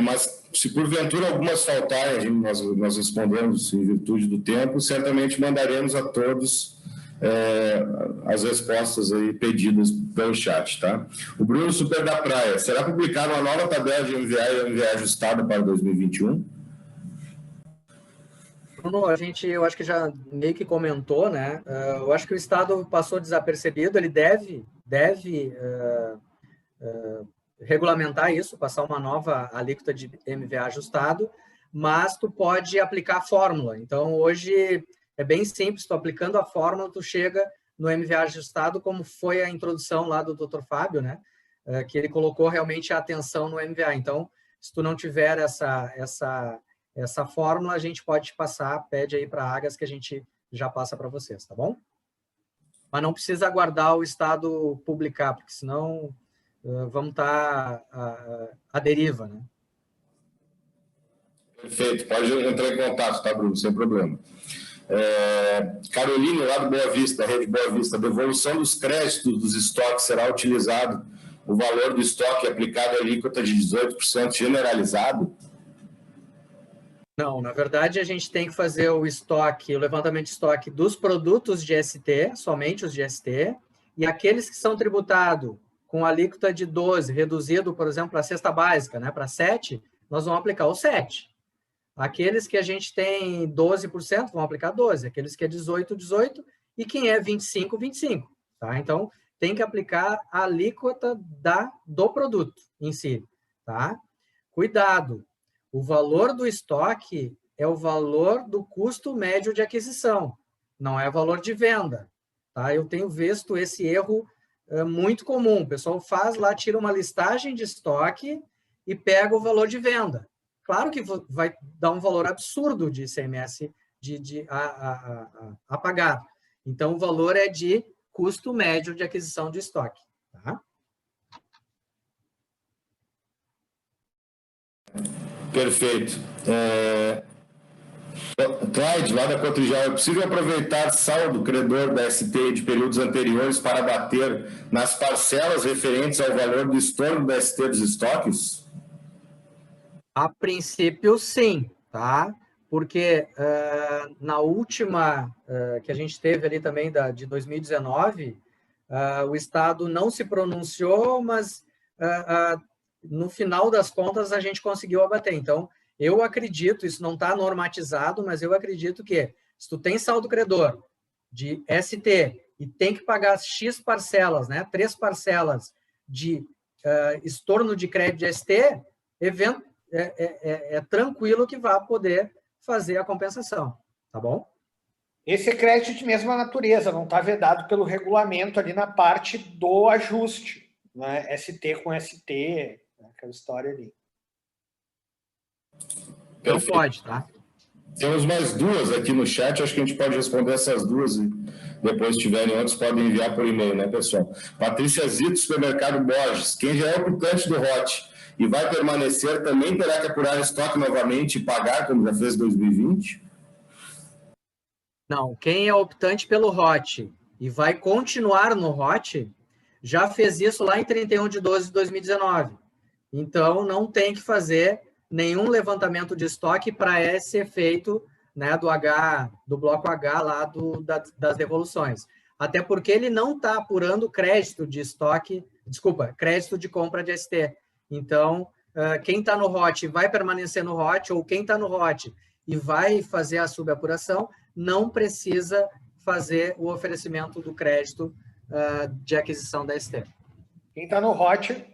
Speaker 5: mas se porventura algumas faltarem, nós respondemos em virtude do tempo, certamente mandaremos a todos as respostas aí pedidas pelo chat, tá? O Bruno Super da Praia, será publicada uma nova tabela de MVA e MVA ajustada para 2021?
Speaker 1: Bruno, eu acho que já meio que comentou, né? Eu acho que o Estado passou desapercebido, ele deve regulamentar isso, passar uma nova alíquota de MVA ajustado, mas tu pode aplicar a fórmula. Então, hoje é bem simples, tu aplicando a fórmula, tu chega no MVA ajustado, como foi a introdução lá do Dr. Fábio, né? Que ele colocou realmente a atenção no MVA. Então, se tu não tiver essa fórmula, a gente pode passar, pede aí para a Agas que a gente já passa para vocês, tá bom? Mas não precisa aguardar o Estado publicar, porque senão vamos estar à deriva, né?
Speaker 5: Perfeito, pode entrar em contato, tá, Bruno? Sem problema. Caroline, lá do Boa Vista, Rede Boa Vista, a devolução dos créditos dos estoques será utilizado o valor do estoque aplicado à alíquota de 18% generalizado?
Speaker 1: Não, na verdade, a gente tem que fazer o levantamento de estoque dos produtos de ST, somente os de ST, e aqueles que são tributados com alíquota de 12, reduzido, por exemplo, para a cesta básica, né, para 7, nós vamos aplicar o 7. Aqueles que a gente tem 12%, vão aplicar 12. Aqueles que é 18, 18. E quem é 25, 25. Tá? Então, tem que aplicar a alíquota do produto em si. Tá? Cuidado. O valor do estoque é o valor do custo médio de aquisição. Não é valor de venda. Tá? Eu tenho visto esse erro muito comum. O pessoal faz lá, tira uma listagem de estoque e pega o valor de venda. Claro que vai dar um valor absurdo de ICMS a pagar. Então, o valor é de custo médio de aquisição de estoque. Tá?
Speaker 5: Perfeito. Clyde, lá da Cotrijal, é possível aproveitar saldo credor da ST de períodos anteriores para bater nas parcelas referentes ao valor do estorno da ST dos estoques?
Speaker 1: A princípio, sim, tá? Porque na última que a gente teve ali também de 2019, o Estado não se pronunciou, mas no final das contas a gente conseguiu abater. Então, eu acredito, isso não está normatizado, mas eu acredito que se tu tem saldo credor de ST e tem que pagar X parcelas, né, 3 parcelas de estorno de crédito de ST, é tranquilo que vá poder fazer a compensação, tá bom?
Speaker 6: Esse é crédito de mesma natureza, não está vedado pelo regulamento ali na parte do ajuste, né? ST com ST, aquela história ali.
Speaker 1: Não pode, tá?
Speaker 5: Temos mais duas aqui no chat, acho que a gente pode responder essas duas e depois, se tiverem outros, podem enviar por e-mail, né, pessoal? Patrícia Zito, Supermercado Borges. Quem já é ocupante do ROT e vai permanecer também terá que apurar estoque novamente e pagar, como já fez em 2020?
Speaker 1: Não, quem é optante pelo ROT e vai continuar no ROT, já fez isso lá em 31/12/2019. Então, não tem que fazer nenhum levantamento de estoque para esse efeito, né, do bloco H lá das devoluções. Até porque ele não está apurando crédito de estoque, crédito de compra de ST. Então, quem está no ROT vai permanecer no ROT, ou quem está no ROT e vai fazer a subapuração, não precisa fazer o oferecimento do crédito de aquisição da ST.
Speaker 6: Quem está no ROT,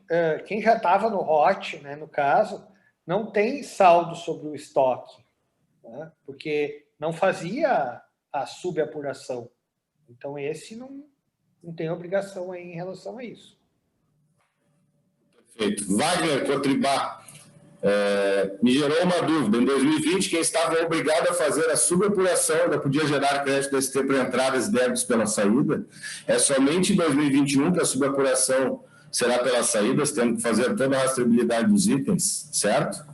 Speaker 6: quem já estava no ROT, né, no caso, não tem saldo sobre o estoque, né, porque não fazia a subapuração. Então, esse não tem obrigação aí em relação a isso.
Speaker 5: Perfeito. Wagner Cotribá, me gerou uma dúvida. Em 2020, quem estava obrigado a fazer a subapuração ainda podia gerar crédito ST para entradas e débitos pela saída. É somente em 2021 que a subapuração será pelas saídas, tendo que fazer toda a rastreabilidade dos itens, certo?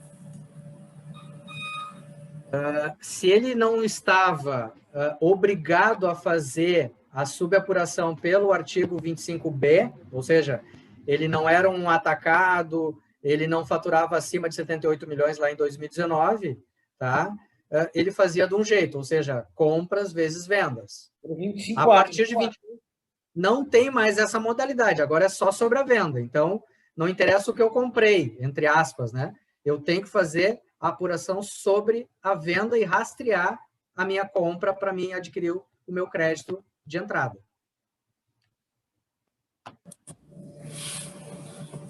Speaker 1: Se ele não estava obrigado a fazer a subapuração pelo artigo 25B, ou seja, ele não era um atacado, ele não faturava acima de 78 milhões lá em 2019, tá? Ele fazia de um jeito, ou seja, compras vezes vendas. A partir de 20 não tem mais essa modalidade, agora é só sobre a venda. Então, não interessa o que eu comprei, entre aspas, né? Eu tenho que fazer a apuração sobre a venda e rastrear a minha compra para mim adquirir o meu crédito de entrada.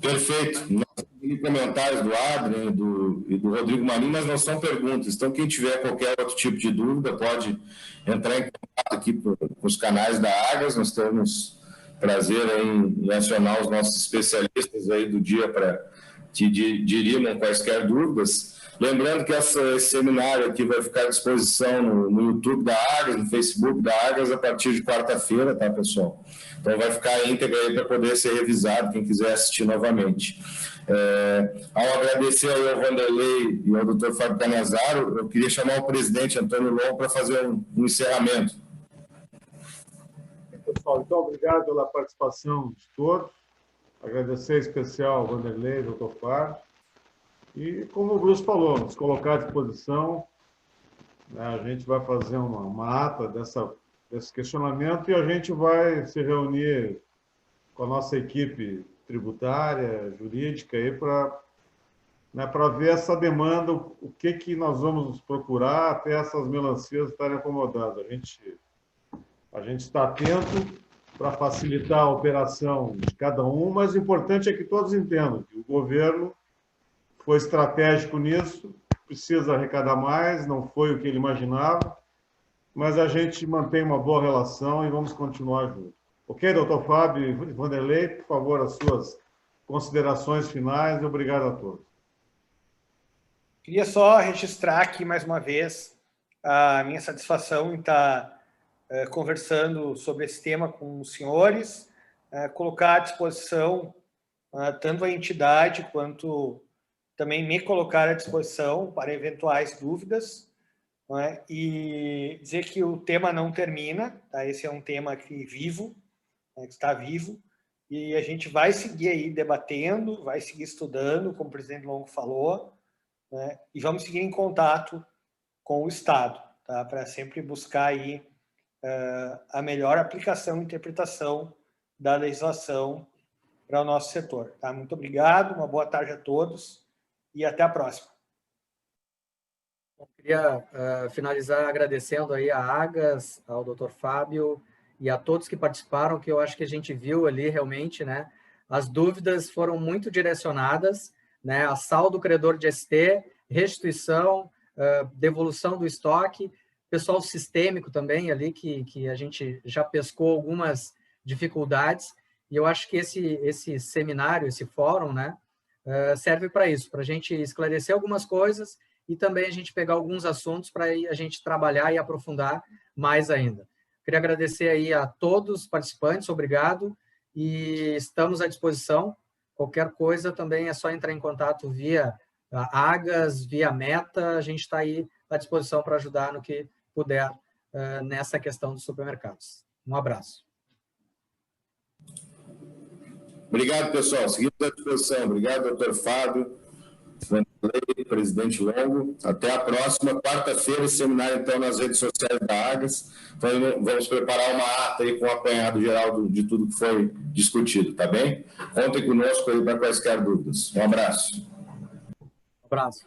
Speaker 5: Perfeito. Nós temos comentários do Adrian e do Rodrigo Marinho, mas não são perguntas. Então, quem tiver qualquer outro tipo de dúvida, pode entrar em contato aqui com os canais da Águas. Nós temos prazer em acionar os nossos especialistas aí do dia para que dirimam quaisquer dúvidas. Lembrando que esse seminário aqui vai ficar à disposição no YouTube da Águas, no Facebook da Águas, a partir de quarta-feira, tá, pessoal? Então, vai ficar íntegra aí para poder ser revisado, quem quiser assistir novamente. Ao agradecer aí ao Vanderlei e ao Dr. Fábio Canazaro, eu queria chamar o presidente Antônio Longo para fazer um encerramento.
Speaker 4: Pessoal, então, obrigado pela participação de todos. Agradecer em especial ao Vanderlei, ao Dr. Fábio. E, como o Bruce falou, nos colocar à disposição, né, a gente vai fazer uma ata desse questionamento e a gente vai se reunir com a nossa equipe tributária, jurídica, para ver essa demanda, o que nós vamos procurar até essas melancias estarem acomodadas. A gente está atento para facilitar a operação de cada um, mas o importante é que todos entendam que o governo foi estratégico nisso, precisa arrecadar mais, não foi o que ele imaginava, mas a gente mantém uma boa relação e vamos continuar juntos. Ok, doutor Fábio e Vanderlei, por favor, as suas considerações finais e obrigado a todos.
Speaker 6: Queria só registrar aqui mais uma vez a minha satisfação em estar conversando sobre esse tema com os senhores, colocar à disposição tanto a entidade quanto também me colocar à disposição para eventuais dúvidas. não é? E dizer que o tema não termina, tá? Esse é um tema que vivo, né, que está vivo, e a gente vai seguir aí debatendo, vai seguir estudando, como o presidente Longo falou, né? E vamos seguir em contato com o Estado, tá? Para sempre buscar aí a melhor aplicação e interpretação da legislação para o nosso setor. Tá? Muito obrigado, uma boa tarde a todos e até a próxima.
Speaker 1: Eu queria finalizar agradecendo aí a Agas, ao Dr. Fábio e a todos que participaram, que eu acho que a gente viu ali realmente, né? As dúvidas foram muito direcionadas, né? A saldo credor de ST, restituição, devolução do estoque, pessoal sistêmico também ali, que a gente já pescou algumas dificuldades, e eu acho que esse seminário, esse fórum, né, serve para isso, para a gente esclarecer algumas coisas e também a gente pegar alguns assuntos para a gente trabalhar e aprofundar mais ainda. Queria agradecer aí a todos os participantes, obrigado, e estamos à disposição. Qualquer coisa também é só entrar em contato via Agas, via Meta, a gente está aí à disposição para ajudar no que puder nessa questão dos supermercados. Um abraço.
Speaker 5: Obrigado, pessoal. Seguimos à disposição. Obrigado, doutor Fábio, presidente Longo. Até a próxima quarta-feira, seminário, então, nas redes sociais da Agas. Vamos preparar uma ata aí com um apanhado geral de tudo que foi discutido, tá bem? Contem conosco aí para quaisquer dúvidas. Um abraço.
Speaker 1: Um abraço.